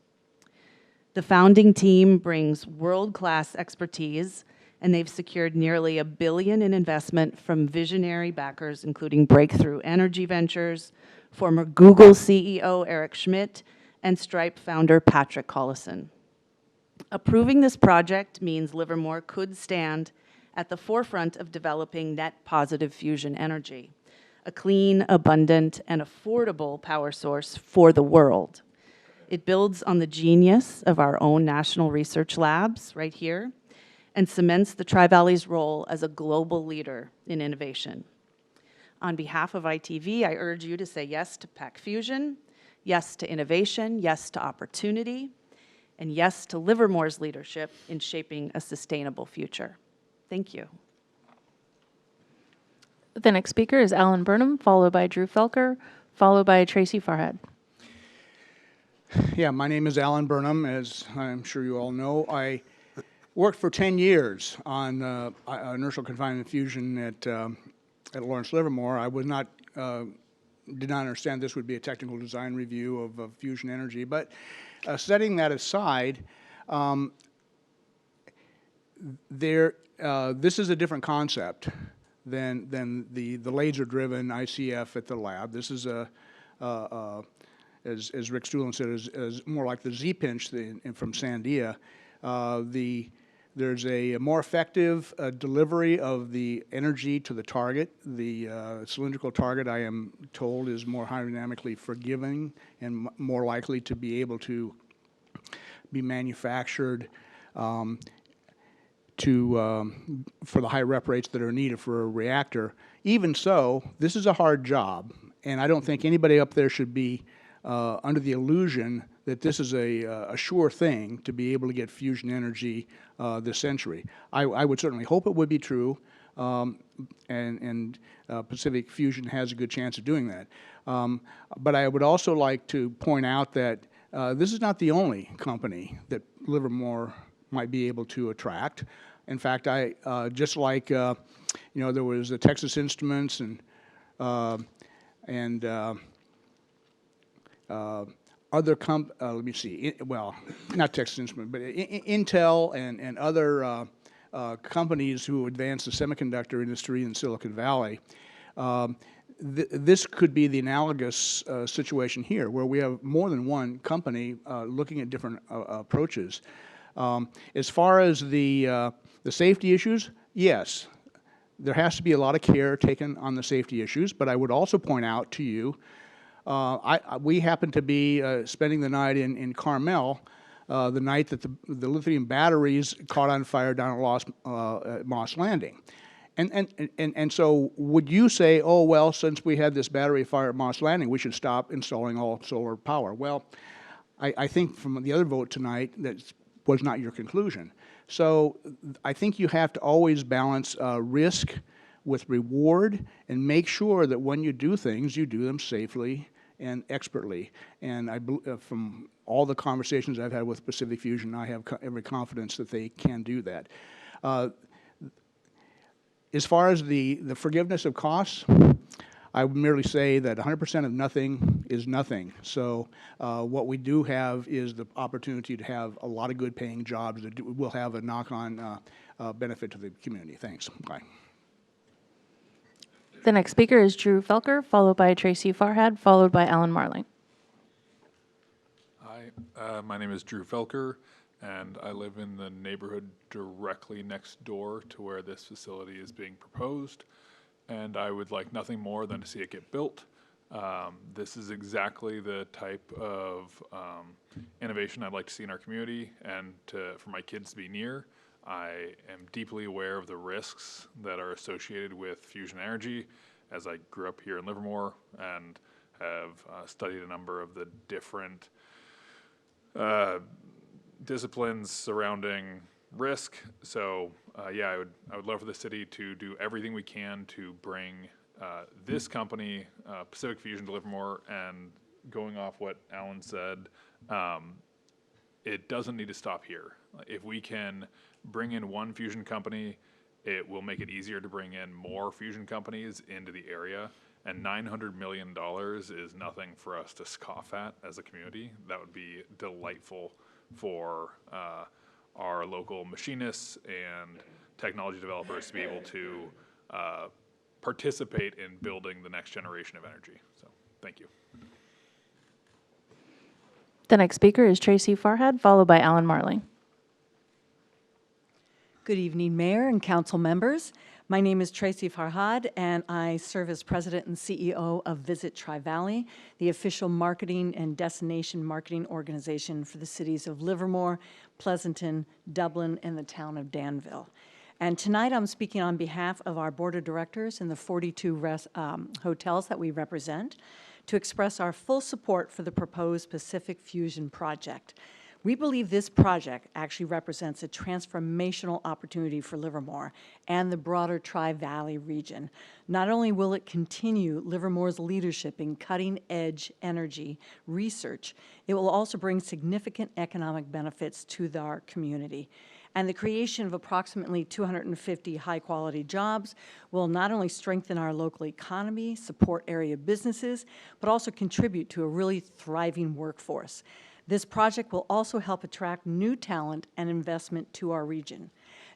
The founding team brings world-class expertise, and they've secured nearly $1 billion in investment from visionary backers, including Breakthrough Energy Ventures, former Google CEO Eric Schmidt, and Stripe founder Patrick Collison. Approving this project means Livermore could stand at the forefront of developing net positive fusion energy, a clean, abundant, and affordable power source for the world. It builds on the genius of our own national research labs right here and cements the Tri-Valley's role as a global leader in innovation. On behalf of ITV, I urge you to say yes to PAC Fusion, yes to innovation, yes to opportunity, and yes to Livermore's leadership in shaping a sustainable future. Thank you. The next speaker is Alan Burnham, followed by Drew Felker, followed by Tracy Farhad. Yeah, my name is Alan Burnham, as I'm sure you all know. I worked for 10 years on inertial confinement fusion at Lawrence Livermore. I was not, did not understand this would be a technical design review of fusion energy, but setting that aside, this is a different concept than the laser-driven ICF at the lab. This is as Rick Stuhlen said, is more like the Z-pinch from Sandia. There's a more effective delivery of the energy to the target. The cylindrical target, I am told, is more hydrodynamically forgiving and more likely to be able to be manufactured for the high rep rates that are needed for a reactor. Even so, this is a hard job, and I don't think anybody up there should be under the illusion that this is a sure thing to be able to get fusion energy this century. I would certainly hope it would be true, and Pacific Fusion has a good chance of doing that. But I would also like to point out that this is not the only company that Livermore might be able to attract. In fact, just like you know, there was the Texas Instruments and other let me see, well, not Texas Instruments, but Intel and other companies who advance the semiconductor industry in Silicon Valley. This could be the analogous situation here, where we have more than one company looking at different approaches. As far as the safety issues, yes, there has to be a lot of care taken on the safety issues, but I would also point out to you, we happened to be spending the night in Carmel the night that the lithium batteries caught on fire down at Moss Landing. And so would you say, oh, well, since we had this battery fire at Moss Landing, we should stop installing all solar power? Well, I think from the other vote tonight, that was not your conclusion. So I think you have to always balance risk with reward and make sure that when you do things, you do them safely and expertly. And from all the conversations I've had with Pacific Fusion, I have every confidence that they can do that. As far as the forgiveness of costs, I would merely say that 100% of nothing is nothing. So what we do have is the opportunity to have a lot of good paying jobs that will have a knock-on benefit to the community. Thanks. Bye. The next speaker is Drew Felker, followed by Tracy Farhad, followed by Alan Marling. Hi, my name is Drew Felker, and I live in the neighborhood directly next door to where this facility is being proposed, and I would like nothing more than to see it get built. This is exactly the type of innovation I'd like to see in our community and for my kids to be near. I am deeply aware of the risks that are associated with fusion energy, as I grew up here in Livermore and have studied a number of the different disciplines surrounding risk. So yeah, I would love for the city to do everything we can to bring this company, Pacific Fusion, to Livermore. And going off what Alan said, it doesn't need to stop here. If we can bring in one fusion company, it will make it easier to bring in more fusion companies into the area. And $900 million is nothing for us to scoff at as a community. That would be delightful for our local machinists and technology developers to be able to participate in building the next generation of energy. So, thank you. The next speaker is Tracy Farhad, followed by Alan Marling. Good evening, Mayor and Council members. My name is Tracy Farhad, and I serve as President and CEO of Visit Tri-Valley, the official marketing and destination marketing organization for the cities of Livermore, Pleasanton, Dublin, and the town of Danville. And tonight I'm speaking on behalf of our board of directors and the 42 hotels that we represent to express our full support for the proposed Pacific Fusion project. We believe this project actually represents a transformational opportunity for Livermore and the broader Tri-Valley region. Not only will it continue Livermore's leadership in cutting-edge energy research, it will also bring significant economic benefits to our community. And the creation of approximately 250 high-quality jobs will not only strengthen our local economy, support area businesses, but also contribute to a really thriving workforce. This project will also help attract new talent and investment to our region.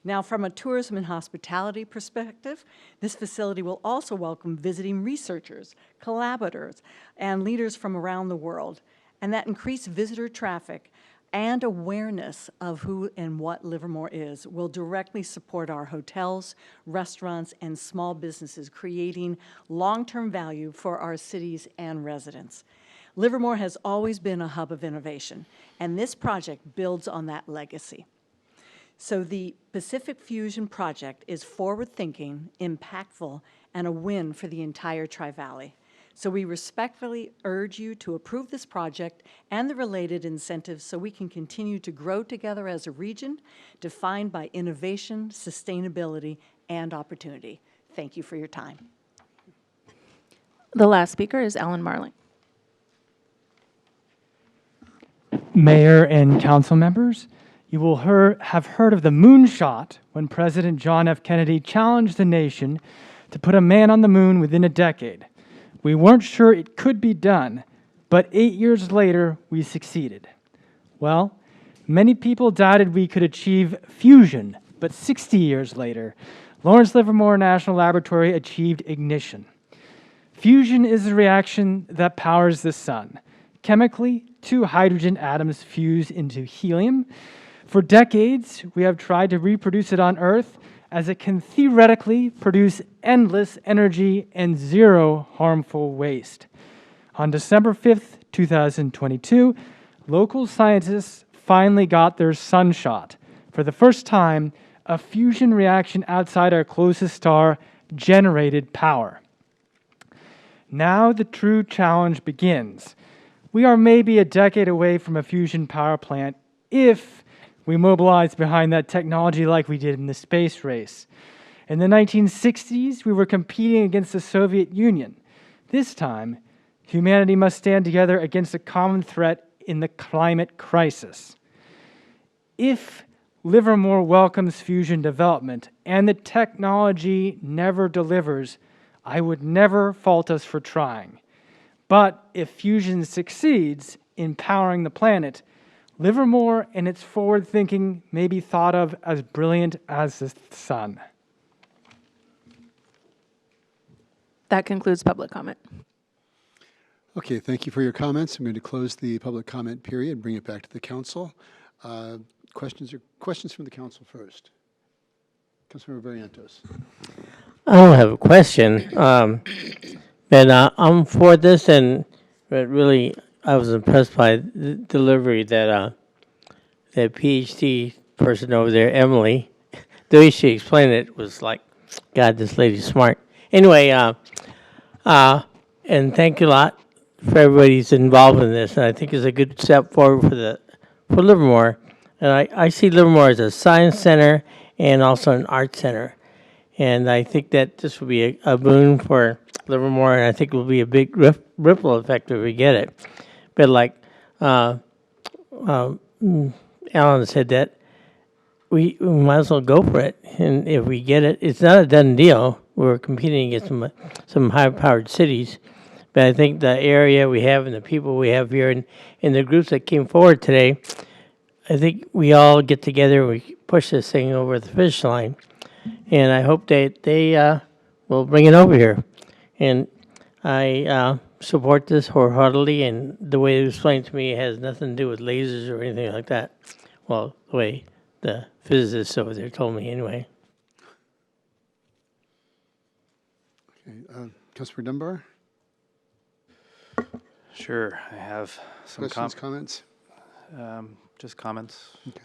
Now, from a tourism and hospitality perspective, this facility will also welcome visiting researchers, collaborators, and leaders from around the world. And that increased visitor traffic and awareness of who and what Livermore is will directly support our hotels, restaurants, and small businesses, creating long-term value for our cities and residents. Livermore has always been a hub of innovation, and this project builds on that legacy. So the Pacific Fusion project is forward-thinking, impactful, and a win for the entire Tri-Valley. So we respectfully urge you to approve this project and the related incentives so we can continue to grow together as a region defined by innovation, sustainability, and opportunity. Thank you for your time. The last speaker is Alan Marling. Mayor and council members, you will have heard of the moonshot when President John F. Kennedy challenged the nation to put a man on the moon within a decade. We weren't sure it could be done, but 8 years later, we succeeded. Well, many people doubted we could achieve fusion, but 60 years later, Lawrence Livermore National Laboratory achieved ignition. Fusion is the reaction that powers the sun. Chemically, 2 hydrogen atoms fuse into helium. For decades, we have tried to reproduce it on Earth, as it can theoretically produce endless energy and zero harmful waste. On December 5th, 2022, local scientists finally got their sunshot. For the first time, a fusion reaction outside our closest star generated power. Now the true challenge begins. we are maybe a decade away from a fusion power plant if we mobilize behind that technology like we did in the space race. In the 1960s, we were competing against the Soviet Union. This time, humanity must stand together against a common threat in the climate crisis. If Livermore welcomes fusion development and the technology never delivers, I would never fault us for trying. But if fusion succeeds in powering the planet, Livermore and its forward thinking may be thought of as brilliant as the sun. That concludes public comment. Okay, thank you for your comments. I'm going to close the public comment period and bring it back to the council. Questions from the council first. Councilmember Barrientos. I don't have a question, but I'm for this, but really I was impressed by the delivery that that PhD person over there, Emily, the way she explained it was like, God, this lady's smart. Anyway, and thank you a lot for everybody who's involved in this, and I think it's a good step forward for Livermore. And I see Livermore as a science center and also an art center. And I think that this will be a boon for Livermore, and I think it will be a big ripple effect if we get it. But like Alan said, that we might as well go for it. And if we get it, it's not a done deal. We're competing against some high-powered cities. But I think the area we have and the people we have here and the groups that came forward today, I think we all get together and we push this thing over the finish line. And I hope that they will bring it over here. And I support this wholeheartedly, and the way it was explained to me, it has nothing to do with lasers or anything like that. Well, the way the physicists over there told me anyway. Okay, Councilor Dunbar? Sure, I have some comments? Just comments. Okay.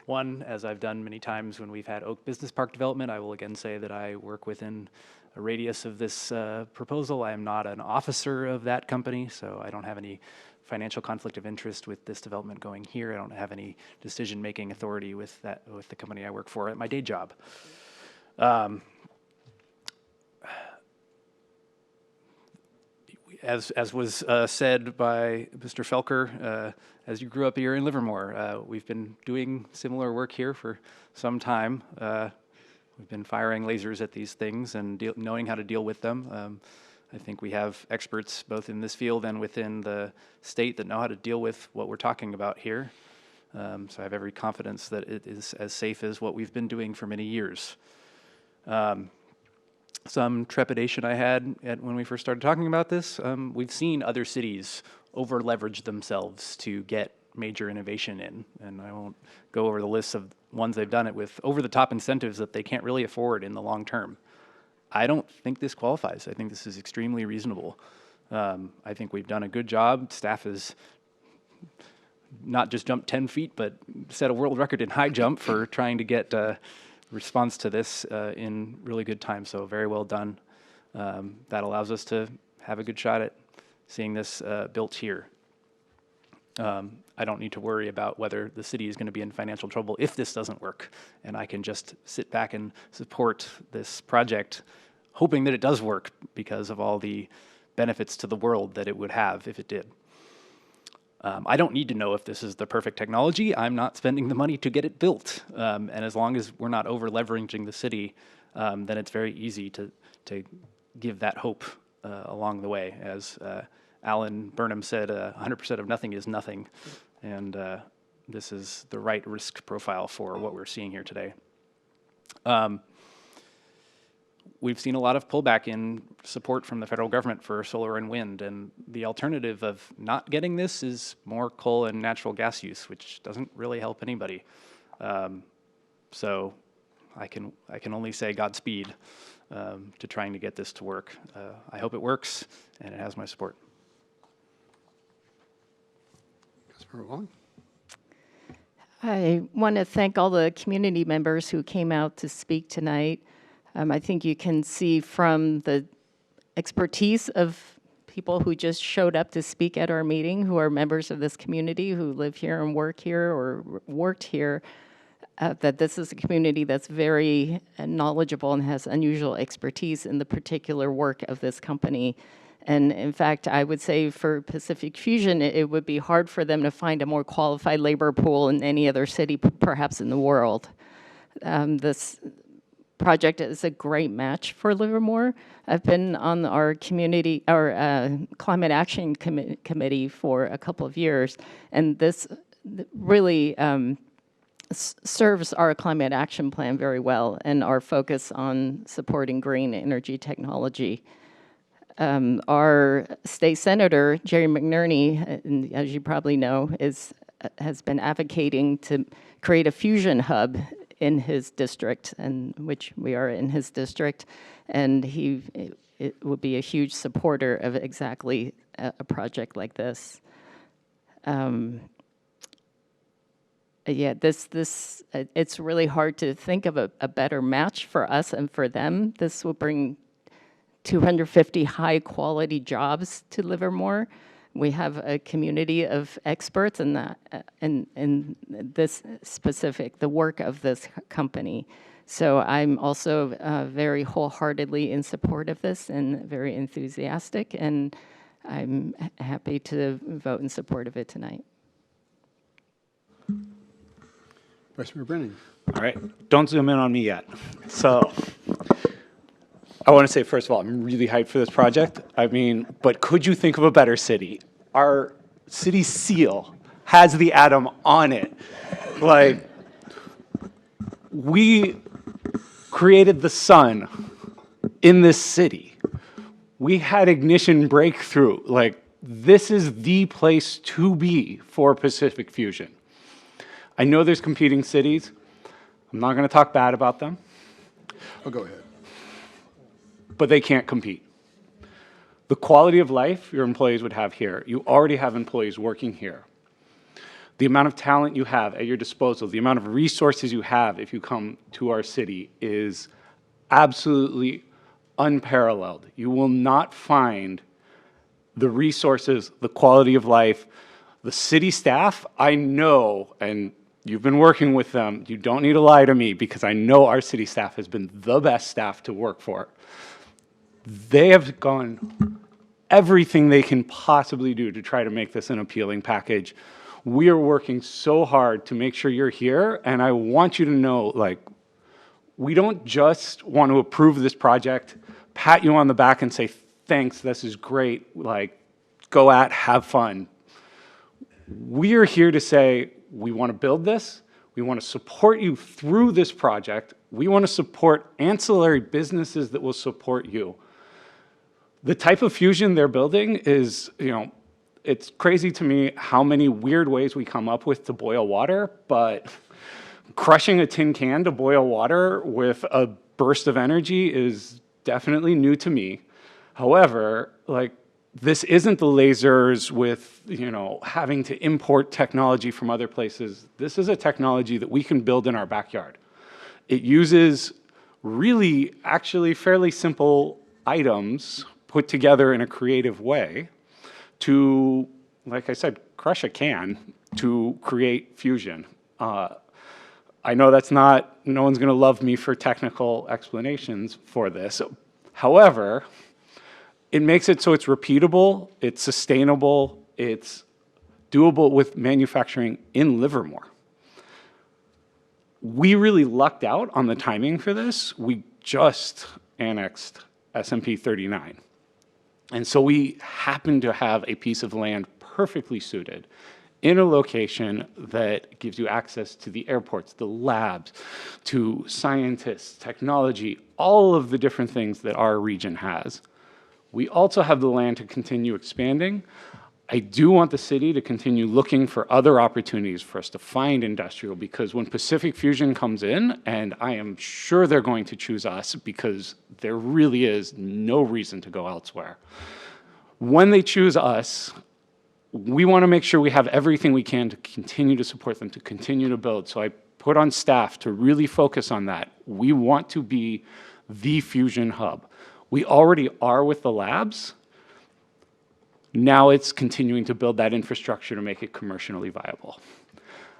One, as I've done many times when we've had Oak Business Park development, I will again say that I work within a radius of this proposal. I am not an officer of that company, so I don't have any financial conflict of interest with this development going here. I don't have any decision-making authority with the company I work for at my day job. As was said by Mr. Felker, as you grew up here in Livermore, we've been doing similar work here for some time. We've been firing lasers at these things and knowing how to deal with them. I think we have experts both in this field and within the state that know how to deal with what we're talking about here. So I have every confidence that it is as safe as what we've been doing for many years. Some trepidation I had when we first started talking about this. We've seen other cities over-leverage themselves to get major innovation in, and I won't go over the list of ones they've done it with over-the-top incentives that they can't really afford in the long term. I don't think this qualifies. I think this is extremely reasonable. I think we've done a good job. Staff has not just jumped 10 feet, but set a world record in high jump for trying to get response to this in really good time, so very well done. That allows us to have a good shot at seeing this built here. I don't need to worry about whether the city is going to be in financial trouble if this doesn't work, and I can just sit back and support this project, hoping that it does work because of all the benefits to the world that it would have if it did. I don't need to know if this is the perfect technology. I'm not spending the money to get it built. And as long as we're not over-leveraging the city, then it's very easy to give that hope along the way. As Alan Burnham said, 100% of nothing is nothing. And this is the right risk profile for what we're seeing here today. We've seen a lot of pullback in support from the federal government for solar and wind, and the alternative of not getting this is more coal and natural gas use, which doesn't really help anybody. So I can only say Godspeed to trying to get this to work. I hope it works, and it has my support. Councilmember Wong? I want to thank all the community members who came out to speak tonight. I think you can see from the expertise of people who just showed up to speak at our meeting, who are members of this community, who live here and work here or worked here, that this is a community that's very knowledgeable and has unusual expertise in the particular work of this company. And in fact, I would say for Pacific Fusion, it would be hard for them to find a more qualified labor pool in any other city, perhaps in the world. This project is a great match for Livermore. I've been on our community, our climate action committee for a couple of years, and this really serves our climate action plan very well and our focus on supporting green energy technology. Our state senator, Jerry McNerney, as you probably know, has been advocating to create a fusion hub in his district, and which we are in his district, and it would be a huge supporter of exactly a project like this. Yeah, it's really hard to think of a better match for us and for them. This will bring 250 high-quality jobs to Livermore. We have a community of experts in that, in this specific, the work of this company. So I'm also very wholeheartedly in support of this and very enthusiastic, and I'm happy to vote in support of it tonight. Vice Mayor Brennan. All right, don't zoom in on me yet. So I want to say, first of all, I'm really hyped for this project. I mean, but could you think of a better city? Our city seal has the atom on it. Like, we created the sun in this city. We had ignition breakthrough. Like, this is the place to be for Pacific Fusion. I know there's competing cities. I'm not going to talk bad about them. Oh, go ahead. But they can't compete. The quality of life your employees would have here, you already have employees working here. The amount of talent you have at your disposal, the amount of resources you have if you come to our city is absolutely unparalleled. You will not find the resources, the quality of life, the city staff. I know, and you've been working with them, you don't need to lie to me because I know our city staff has been the best staff to work for. They have gone everything they can possibly do to try to make this an appealing package. We are working so hard to make sure you're here, and I want you to know, like, we don't just want to approve this project, pat you on the back and say, thanks, this is great, like, go at, have fun. We are here to say, we want to build this, we want to support you through this project, we want to support ancillary businesses that will support you. The type of fusion they're building is, you know, it's crazy to me how many weird ways we come up with to boil water, but crushing a tin can to boil water with a burst of energy is definitely new to me. However, like, this isn't the lasers with, you know, having to import technology from other places. This is a technology that we can build in our backyard. It uses really, actually fairly simple items put together in a creative way to, like I said, crush a can to create fusion. I know that's not, no one's gonna love me for technical explanations for this. However, it makes it so it's repeatable, it's sustainable, it's doable with manufacturing in Livermore. We really lucked out on the timing for this. We just annexed SMP 39. And so we happen to have a piece of land perfectly suited in a location that gives you access to the airports, the labs, to scientists, technology, all of the different things that our region has. We also have the land to continue expanding. I do want the city to continue looking for other opportunities for us to find industrial, because when Pacific Fusion comes in, and I am sure they're going to choose us because there really is no reason to go elsewhere. When they choose us, we want to make sure we have everything we can to continue to support them, to continue to build. So I put on staff to really focus on that. We want to be the fusion hub. We already are with the labs, Now it's continuing to build that infrastructure to make it commercially viable.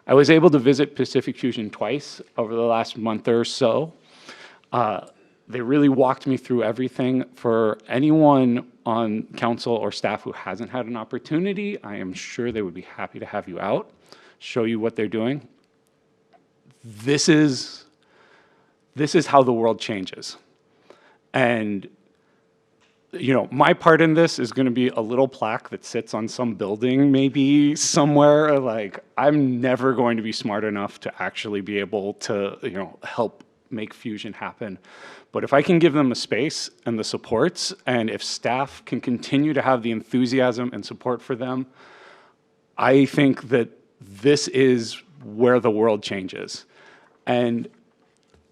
I was able to visit Pacific Fusion twice over the last month or so. They really walked me through everything. For anyone on council or staff who hasn't had an opportunity, I am sure they would be happy to have you out, show you what they're doing. This is how the world changes. And you know, my part in this is going to be a little plaque that sits on some building, maybe somewhere. Like, I'm never going to be smart enough to actually be able to, you know, help make fusion happen. But if I can give them a space and the supports, and if staff can continue to have the enthusiasm and support for them, I think that this is where the world changes. And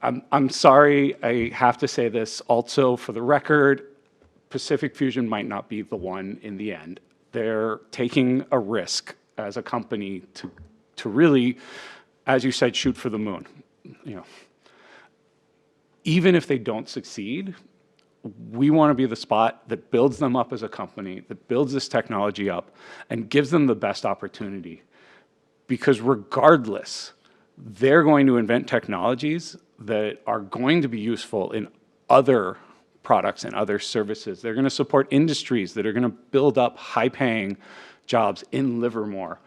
I'm sorry, I have to say this also for the record, Pacific Fusion might not be the one in the end. They're taking a risk as a company to really, as you said, shoot for the moon. You know, even if they don't succeed, we want to be the spot that builds them up as a company, that builds this technology up, and gives them the best opportunity. Because regardless, they're going to invent technologies that are going to be useful in other products and other services. They're going to support industries that are going to build up high-paying jobs in Livermore.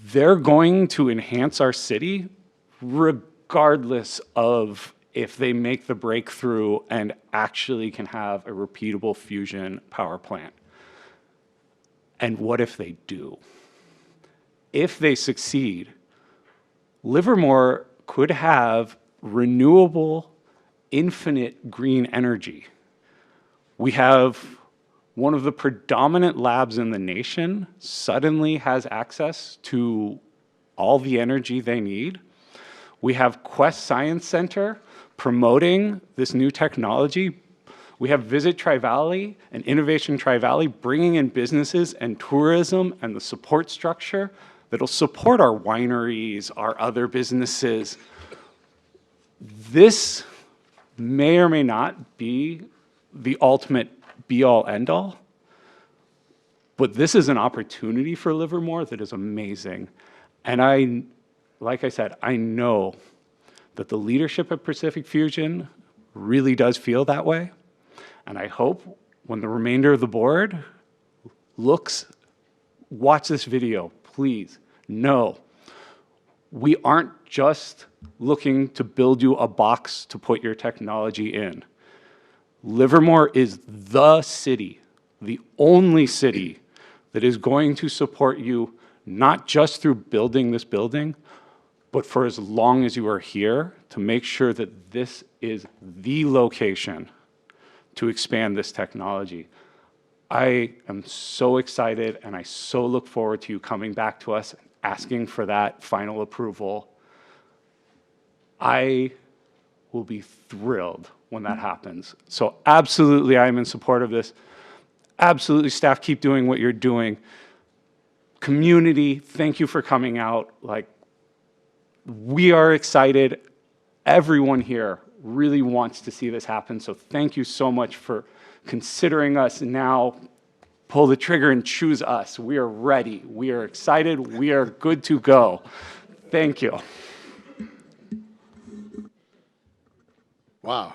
They're going to enhance our city regardless of if they make the breakthrough and actually can have a repeatable fusion power plant. And what if they do? If they succeed, Livermore could have renewable, infinite green energy. We have one of the predominant labs in the nation suddenly has access to all the energy they need. We have Quest Science Center promoting this new technology. We have Visit Tri-Valley and Innovation Tri-Valley bringing in businesses and tourism and the support structure that'll support our wineries, our other businesses. This may or may not be the ultimate be-all, end-all, but this is an opportunity for Livermore that is amazing. And like I said, I know that the leadership at Pacific Fusion really does feel that way. And I hope when the remainder of the board watch this video, please know we aren't just looking to build you a box to put your technology in. Livermore is the city, the only city that is going to support you not just through building this building, but for as long as you are here to make sure that this is the location to expand this technology. I am so excited and I so look forward to you coming back to us and asking for that final approval. I will be thrilled when that happens. So absolutely, I am in support of this. Absolutely, staff, keep doing what you're doing. Community, thank you for coming out. Like, we are excited. Everyone here really wants to see this happen. So thank you so much for considering us now. Pull the trigger and choose us. We are ready. We are excited. We are good to go. Thank you. Wow.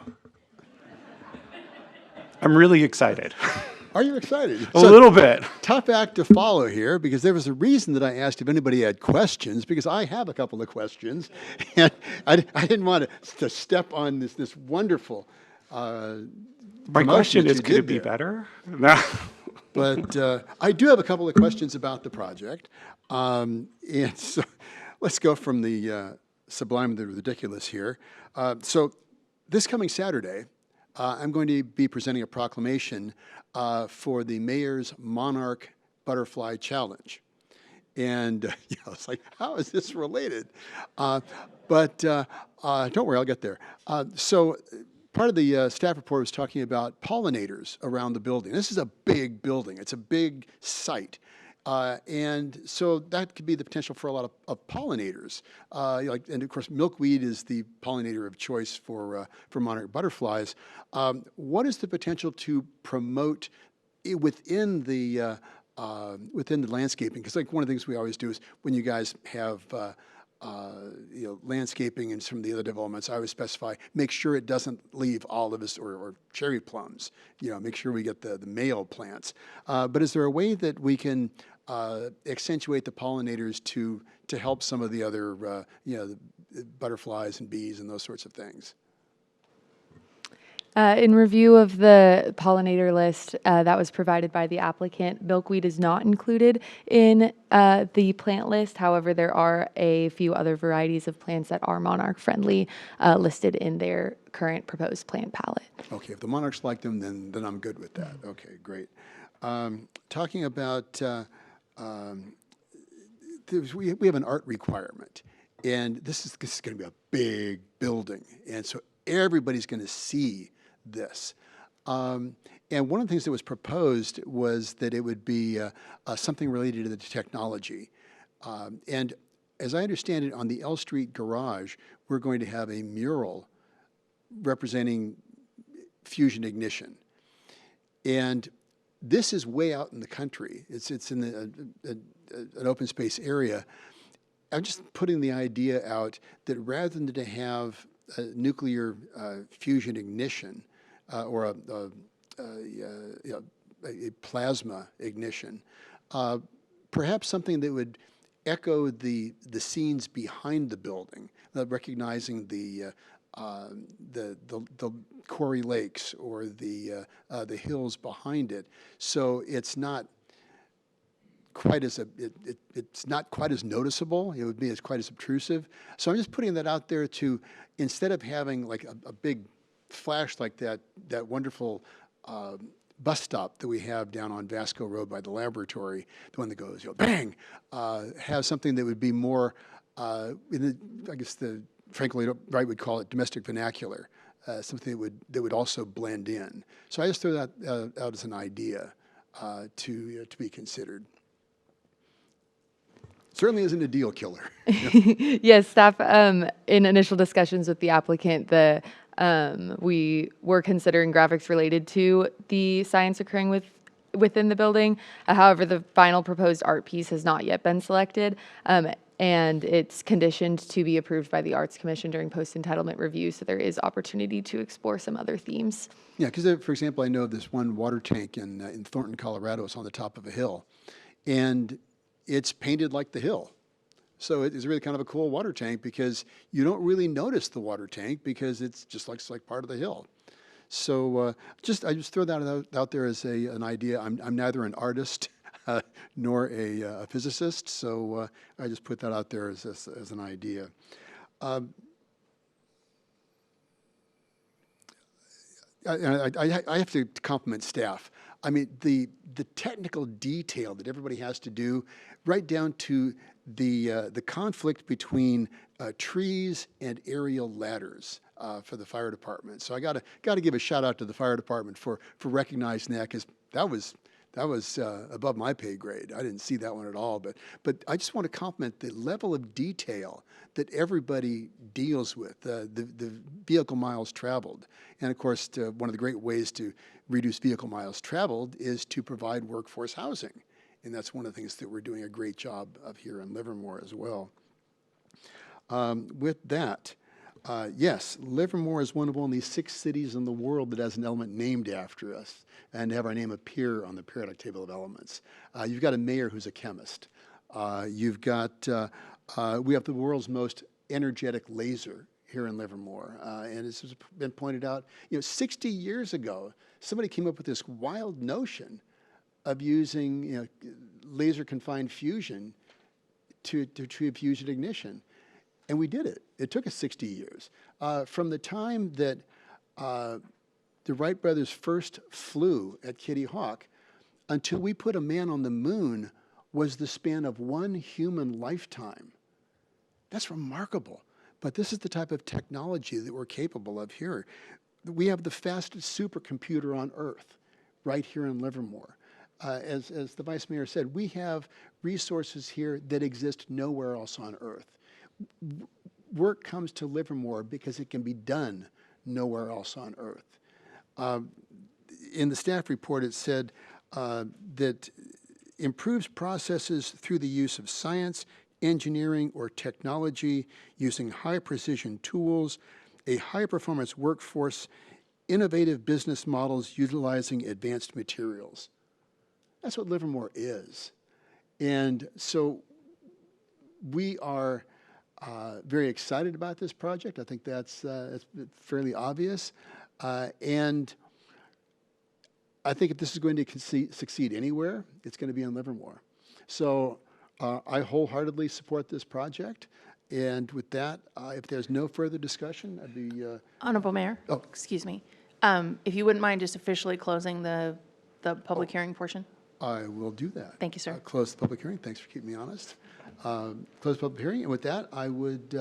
I'm really excited. Are you excited? A little bit. Tough act to follow here, because there was a reason that I asked if anybody had questions, because I have a couple of questions, and I didn't want to step on this wonderful My question is, could it be better? No. But I do have a couple of questions about the project. And so let's go from the sublime to the ridiculous here. So this coming Saturday, I'm going to be presenting a proclamation for the Mayor's Monarch Butterfly Challenge. And it's like, how is this related? But don't worry, I'll get there. So part of the staff report was talking about pollinators around the building. This is a big building. It's a big site. And so that could be the potential for a lot of pollinators. And of course, milkweed is the pollinator of choice for monarch butterflies. What is the potential to promote within the within the landscaping, because like one of the things we always do is when you guys have landscaping and some of the other developments, I always specify, make sure it doesn't leave olives or cherry plums. Make sure we get the male plants. But is there a way that we can accentuate the pollinators to help some of the other, the butterflies and bees and those sorts of things? In review of the pollinator list that was provided by the applicant, milkweed is not included in the plant list. However, there are a few other varieties of plants that are monarch-friendly listed in their current proposed plant palette. Okay, if the monarchs like them, then I'm good with that. Okay, great. Talking about, we have an art requirement, and this is going to be a big building, and so everybody's going to see this. And one of the things that was proposed was that it would be something related to the technology. And as I understand it, on the L Street garage, we're going to have a mural representing fusion ignition. And this is way out in the country. It's in an open space area. I'm just putting the idea out that rather than to have a nuclear fusion ignition, or a plasma ignition, perhaps something that would echo the scenes behind the building, recognizing the Quarry Lakes or the hills behind it. So it's not quite as it's not quite as noticeable. It would be quite as obtrusive. So I'm just putting that out there to, instead of having like a big flash like that wonderful bus stop that we have down on Vasco Road by the laboratory, the one that goes, bang, have something that would be more, I guess frankly, Wright would call it domestic vernacular, something that would also blend in. So I just throw that out as an idea to be considered. Certainly isn't a deal killer. Yes, staff, in initial discussions with the applicant, we were considering graphics related to the science occurring within the building. However, the final proposed art piece has not yet been selected, and it's conditioned to be approved by the Arts Commission during post-entitlement review, so there is opportunity to explore some other themes. Yeah, because for example, I know of this one water tank in Thornton, Colorado. It's on the top of a hill, and it's painted like the hill. So it is really kind of a cool water tank because you don't really notice the water tank because it's just like part of the hill. So I just throw that out there as an idea. I'm neither an artist nor a physicist, so I just put that out there as an idea. I have to compliment staff. I mean, the technical detail that everybody has to do, right down to the conflict between trees and aerial ladders for the fire department. So I got to give a shout out to the fire department for recognizing that, because that was above my pay grade. I didn't see that one at all. But I just want to compliment the level of detail that everybody deals with, the vehicle miles traveled. And of course, one of the great ways to reduce vehicle miles traveled is to provide workforce housing. And that's one of the things that we're doing a great job of here in Livermore as well. With that, yes, Livermore is one of only 6 cities in the world that has an element named after us and have our name appear on the periodic table of elements. You've got a mayor who's a chemist. You've got, we have the world's most energetic laser here in Livermore. And this has been pointed out, 60 years ago, somebody came up with this wild notion of using laser confined fusion to achieve fusion ignition. And we did it. It took us 60 years. From the time that the Wright brothers first flew at Kitty Hawk until we put a man on the moon was the span of one human lifetime. That's remarkable. But this is the type of technology that we're capable of here. We have the fastest supercomputer on Earth right here in Livermore. As the Vice Mayor said, we have resources here that exist nowhere else on Earth. Work comes to Livermore because it can be done nowhere else on Earth. In the staff report, it said that improves processes through the use of science, engineering, or technology, using high-precision tools, a high-performance workforce, innovative business models utilizing advanced materials. That's what Livermore is. And so we are very excited about this project. I think that's fairly obvious. And I think if this is going to succeed anywhere, it's going to be in Livermore. So I wholeheartedly support this project. And with that, if there's no further discussion, I'd be... Honorable Mayor? Oh. Excuse me. If you wouldn't mind just officially closing the public hearing portion? I will do that. Thank you, sir. Close the public hearing. Thanks for keeping me honest. Close the public hearing. And with that, I would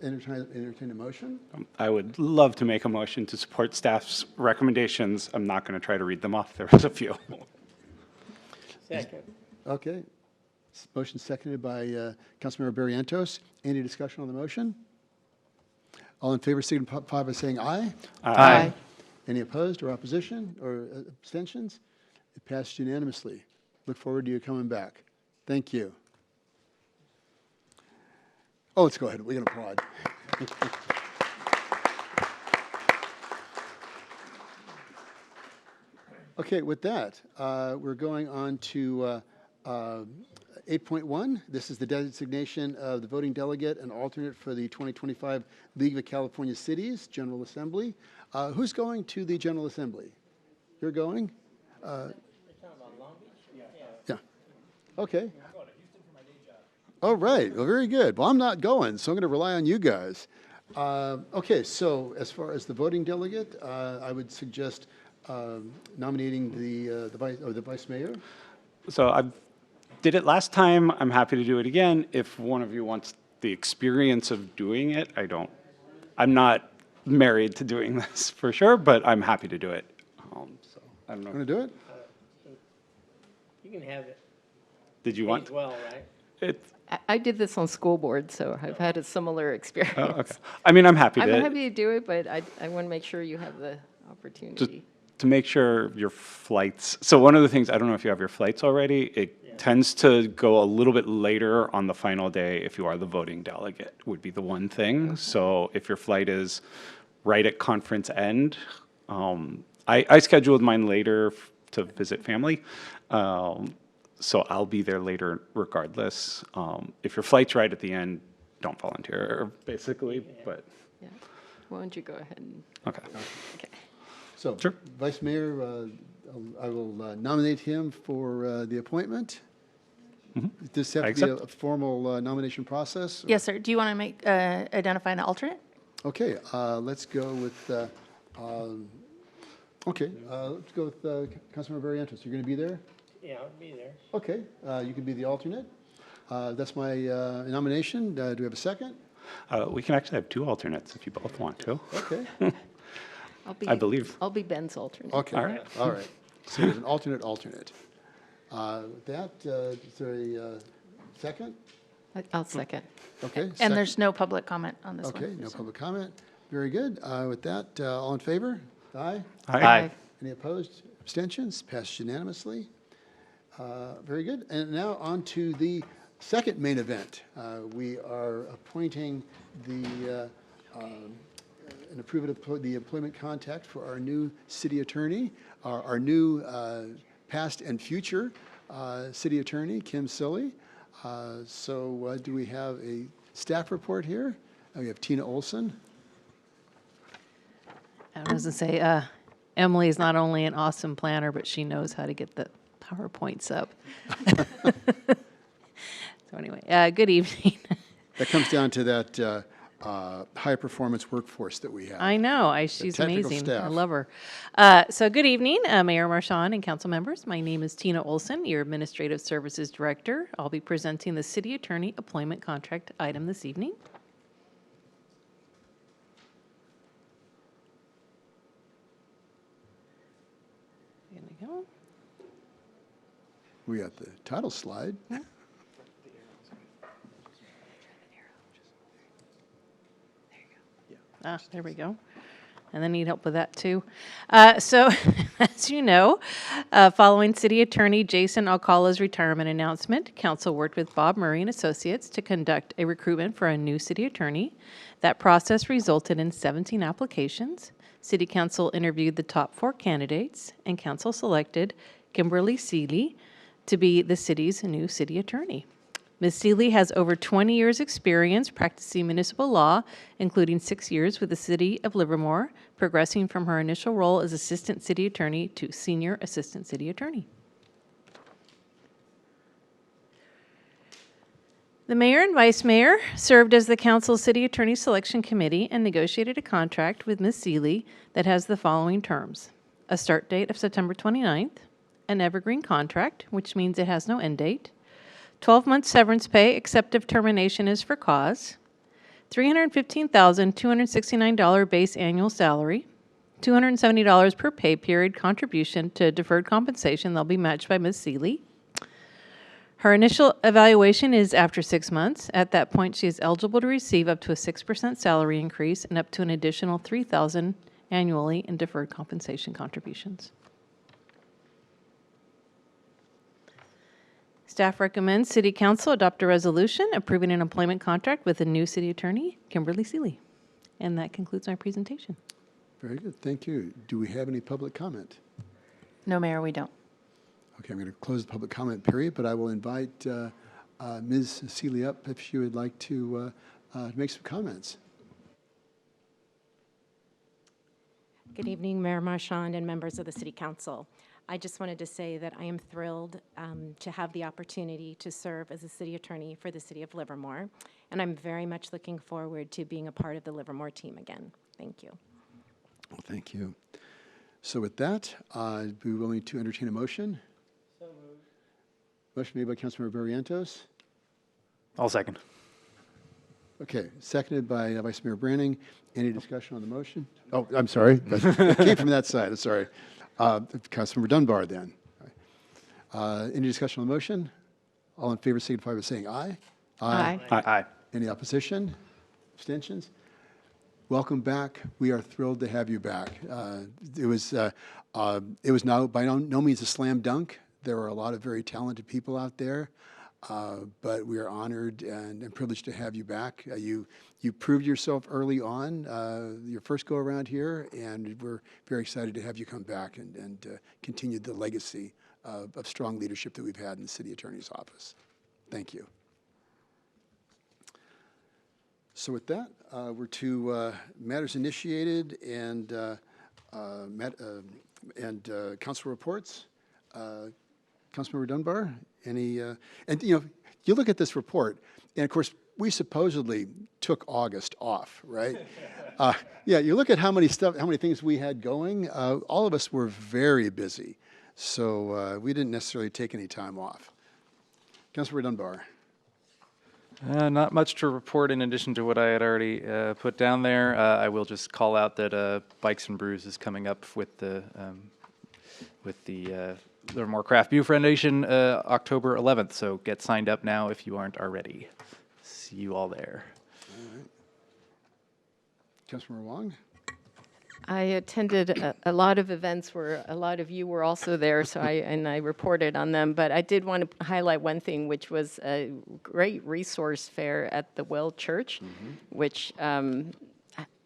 entertain a motion. I would love to make a motion to support staff's recommendations. I'm not going to try to read them off. There was a few. Second. Okay. Motion seconded by Councilmember Barrientos. Any discussion on the motion? All in favor signify by saying aye. Aye. Any opposed or opposition or abstentions? It passed unanimously. Look forward to you coming back. Thank you. Oh, let's go ahead. We can applaud. Okay, with that, we're going on to 8.1. This is the designation of the voting delegate and alternate for the 2025 League of California Cities General Assembly. Who's going to the General Assembly? You're going? Yeah. Okay. All right. Well, very good. Well, I'm not going, so I'm going to rely on you guys. Okay. So as far as the voting delegate, I would suggest nominating the vice mayor. So I did it last time. I'm happy to do it again. If one of you wants the experience of doing it, I'm not married to doing this for sure, but I'm happy to do it. So I don't know. Want to do it? You can have it. Did you want? Well, right? I did this on school board, so I've had a similar experience. Oh, okay. I mean, I'm happy I'm to. happy to do it, but I want to make sure you have the opportunity. To make sure your flights. So one of the things, I don't know if you have your flights already. It tends to go a little bit later on the final day if you are the voting delegate, would be the one thing. So if your flight is right at conference end, I scheduled mine later to visit family. So I'll be there later regardless. If your flight's right at the end, don't volunteer, basically, but. Yeah. Why don't you go ahead and. Okay. Okay. So, Sure. Vice Mayor, I will nominate him for the appointment. Does this have to be a formal nomination process? Yes, sir. Do you want to identify an alternate? Okay, let's go with, let's go with Councilmember Barrientos. You're going to be there? Yeah, I'll be there. Okay, you can be the alternate. That's my nomination. Do we have a second? We can actually have two alternates if you both want to. Okay. I believe. I'll be Ben's alternate. Okay. All right. All right. So we have an alternate. With that, is there a second? I'll second. Okay. And there's no public comment on this one. Okay, no public comment. Very good. With that, all in favor? Aye. Aye. Any opposed? Abstentions? Passed unanimously. Very good. And now on to the second main event. We are appointing and approve the employment contract for our new city attorney, our new past and future city attorney, Kim Silly. So do we have a staff report here? We have Tina Olson. I was going to say, Emily is not only an awesome planner, but she knows how to get the PowerPoints up. So anyway, good evening. That comes down to that high-performance workforce that we have. I know. She's technical amazing. staff. I love her. So good evening, Mayor Marchand and council members. My name is Tina Olson, your Administrative Services Director. I'll be presenting the City Attorney Employment Contract item this evening. There we go. We got the title slide. There we go. and I need help with that too. So, as you know, following City Attorney Jason Alcala's retirement announcement, Council worked with Bob Murray and Associates to conduct a recruitment for a new city attorney. That process resulted in 17 applications. City Council interviewed the top 4 candidates, and Council selected Kimberly Seeley to be the city's new city attorney. Ms. Seeley has over 20 years' experience practicing municipal law, including 6 years with the City of Livermore, progressing from her initial role as Assistant City Attorney to Senior Assistant City Attorney. The mayor and vice mayor served as the council's city attorney selection committee and negotiated a contract with Ms. Seeley that has the following terms: a start date of September 29th, an evergreen contract, which means it has no end date, 12-month severance pay except if termination is for cause, $315,269 base annual salary, $270 per pay period contribution to deferred compensation that'll be matched by Ms. Seeley. Her initial evaluation is after 6 months. At that point, she is eligible to receive up to a 6% salary increase and up to an additional $3,000 annually in deferred compensation contributions. Staff recommends City Council adopt a resolution approving an employment contract with the new city attorney, Kimberly Seeley. And that concludes my presentation. Very good, thank you. Do we have any public comment? No, Mayor, we don't. Okay, I'm going to close the public comment period, but I will invite Ms. Seeley up if she would like to make some comments. Good evening, Mayor Marchand and members of the City Council. I just wanted to say that I am thrilled to have the opportunity to serve as a city attorney for the City of Livermore, and I'm very much looking forward to being a part of the Livermore team again. Thank you. Well, thank you. So with that, I'd be willing to entertain a motion. So moved. Motion made by Councilmember Barrientos. I'll second. Okay, seconded by Vice Mayor Branning. Any discussion on the motion? Oh, I'm sorry. It came from that side. Sorry. Councilmember Dunbar then. Any discussion on the motion? All in favor signify by saying aye. Aye. Aye. Any opposition? Abstentions? Welcome back. We are thrilled to have you back. It was now by no means a slam dunk. There are a lot of very talented people out there, but we are honored and privileged to have you back. You proved yourself early on, your first go around here, and we're very excited to have you come back and continue the legacy of strong leadership that we've had in the City Attorney's Office. Thank you. So with that, we're to matters initiated and council reports. Councilmember Dunbar, any, and you know, you look at this report, and of course, we supposedly took August off, right? Yeah, you look at how many things we had going. All of us were very busy, so we didn't necessarily take any time off. Councilmember Dunbar. Not much to report in addition to what I had already put down there. I will just call out that Bikes and Brews is coming up with the Livermore Craft Beer Foundation October 11th. So get signed up now if you aren't already. See you all there. All right. Councilmember Wong. I attended a lot of events where a lot of you were also there, so I reported on them. But I did want to highlight one thing, which was a great resource fair at the Well Church, which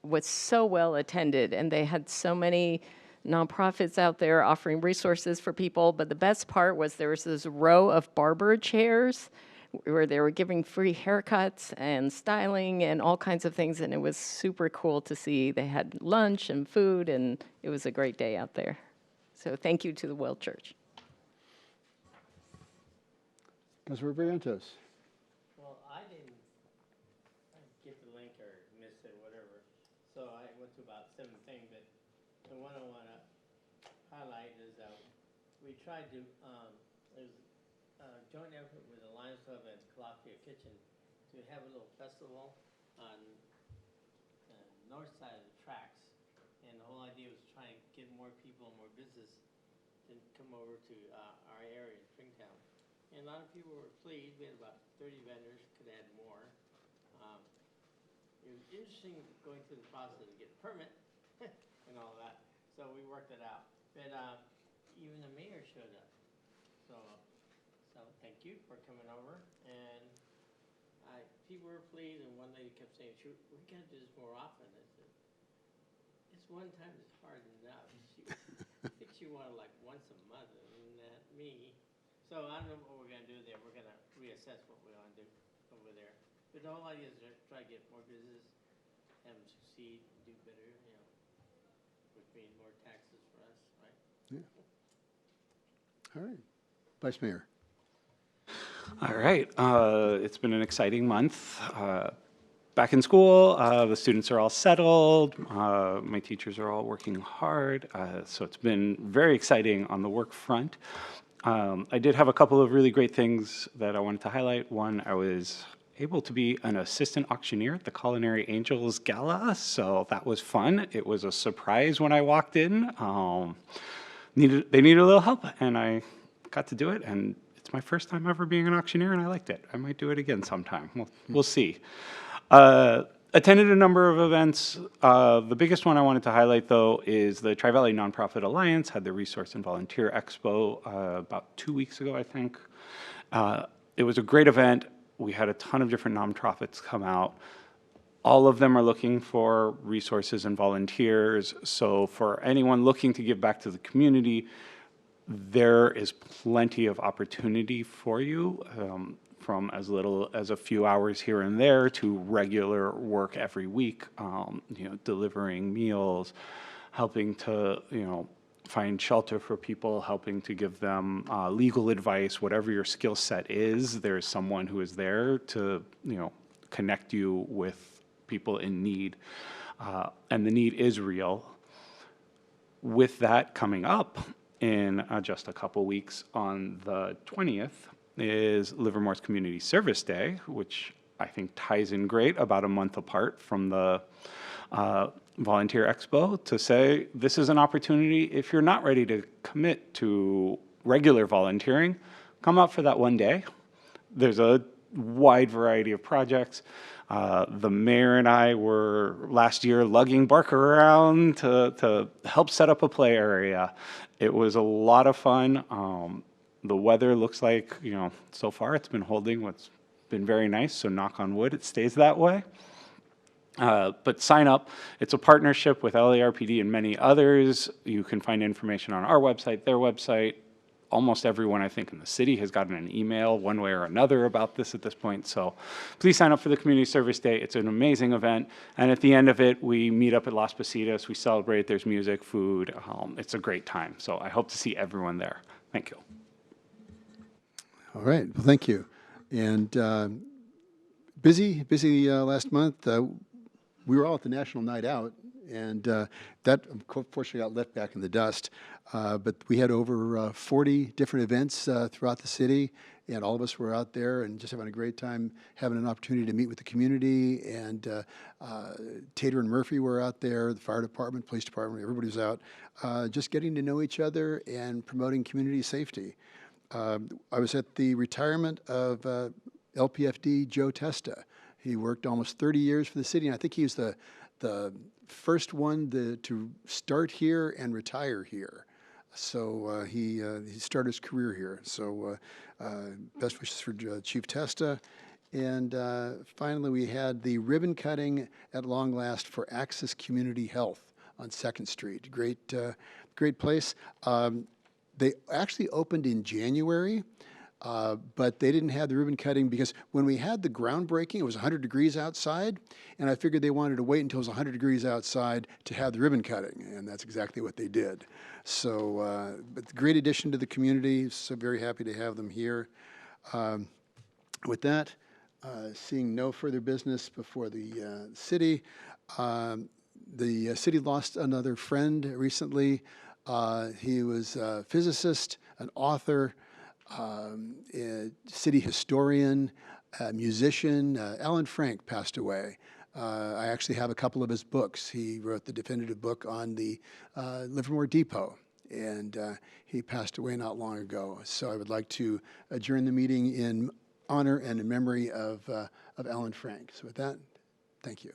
was so well attended, and they had so many nonprofits out there offering resources for people. But the best part was there was this row of barber chairs where they were giving free haircuts and styling and all kinds of things, and it was super cool to see. They had lunch and food, and it was a great day out there. So thank you to the Well Church. Councilmember Barrientos. Well, I didn't get the link or miss it, whatever. So I went to about 7 things, but the one I want to highlight is we tried to, there's a joint effort with the Lions Club and Calafia Kitchen to have a little festival on the north side of the tracks. And the whole idea was to try and get more people, more business to come over to our area in Springtown. And a lot of people were pleased. We had about 30 vendors, could add more. It was interesting going through the process to get a permit. and all that. So we worked it out. But even the mayor showed up. So thank you for coming over. And people were pleased, and one lady kept saying, "We got to do this more often." I said, "It's one time is hard enough." I think she wanted like once a month, and that me. So I don't know what we're going to do there. We're going to reassess what we want to do over there. But the whole idea is to try to get more business, have them succeed, do better, which means more taxes for us, right? Yeah. All right. Vice Mayor. All right. It's been an exciting month. Back in school, the students are all settled. My teachers are all working hard. So it's been very exciting on the work front. I did have a couple of really great things that I wanted to highlight. One, I was able to be an assistant auctioneer at the Culinary Angels Gala, so that was fun. It was a surprise when I walked in. They needed a little help, and I got to do it, and it's my first time ever being an auctioneer, and I liked it. I might do it again sometime. We'll see. Attended a number of events. The biggest one I wanted to highlight, though, is the Tri-Valley Nonprofit Alliance had the Resource and Volunteer Expo about 2 weeks ago, I think. It was a great event. We had a ton of different nonprofits come out. All of them are looking for resources and volunteers. So for anyone looking to give back to the community, there is plenty of opportunity for you, from as little as a few hours here and there to regular work every week, delivering meals, helping to, find shelter for people, helping to give them legal advice, whatever your skill set is, there's someone who is there to, connect you with people in need. And the need is real. With that coming up in just a couple weeks, on the 20th, is Livermore's Community Service Day, which I think ties in great, about a month apart from the Volunteer Expo, to say this is an opportunity. If you're not ready to commit to regular volunteering, come out for that one day. There's a wide variety of projects. The mayor and I were last year lugging Barker around to help set up a play area. It was a lot of fun. The weather looks like, so far it's been holding what's been very nice, so knock on wood, it stays that way. But sign up. It's a partnership with LARPD and many others. You can find information on our website, their website. Almost everyone, I think, in the city has gotten an email one way or another about this at this point. So please sign up for the Community Service Day. It's an amazing event. And at the end of it, we meet up at Las Positas. We celebrate. There's music, food. It's a great time. So I hope to see everyone there. Thank you. All right. Well, thank you. And busy last month. We were all at the National Night Out, and that unfortunately got left back in the dust. But we had over 40 different events throughout the city, and all of us were out there and just having a great time, having an opportunity to meet with the community. And Tater and Murphy were out there, the fire department, police department, everybody was out, just getting to know each other and promoting community safety. I was at the retirement of LPFD Joe Testa. He worked almost 30 years for the city, and I think he was the first one to start here and retire here. So he started his career here. So best wishes for Chief Testa. And finally, we had the ribbon cutting at long last for Access Community Health on 2nd Street. Great place. They actually opened in January. But they didn't have the ribbon cutting because when we had the groundbreaking, it was 100 degrees outside, and I figured they wanted to wait until it was 100 degrees outside to have the ribbon cutting, and that's exactly what they did. So, but great addition to the community, so very happy to have them here. With that, seeing no further business before the city, the city lost another friend recently. He was a physicist, an author, a city historian, a musician. Alan Frank passed away. I actually have a couple of his books. He wrote the definitive book on the Livermore Depot, and he passed away not long ago. So I would like to adjourn the meeting in honor and in memory of Alan Frank. So with that, thank you.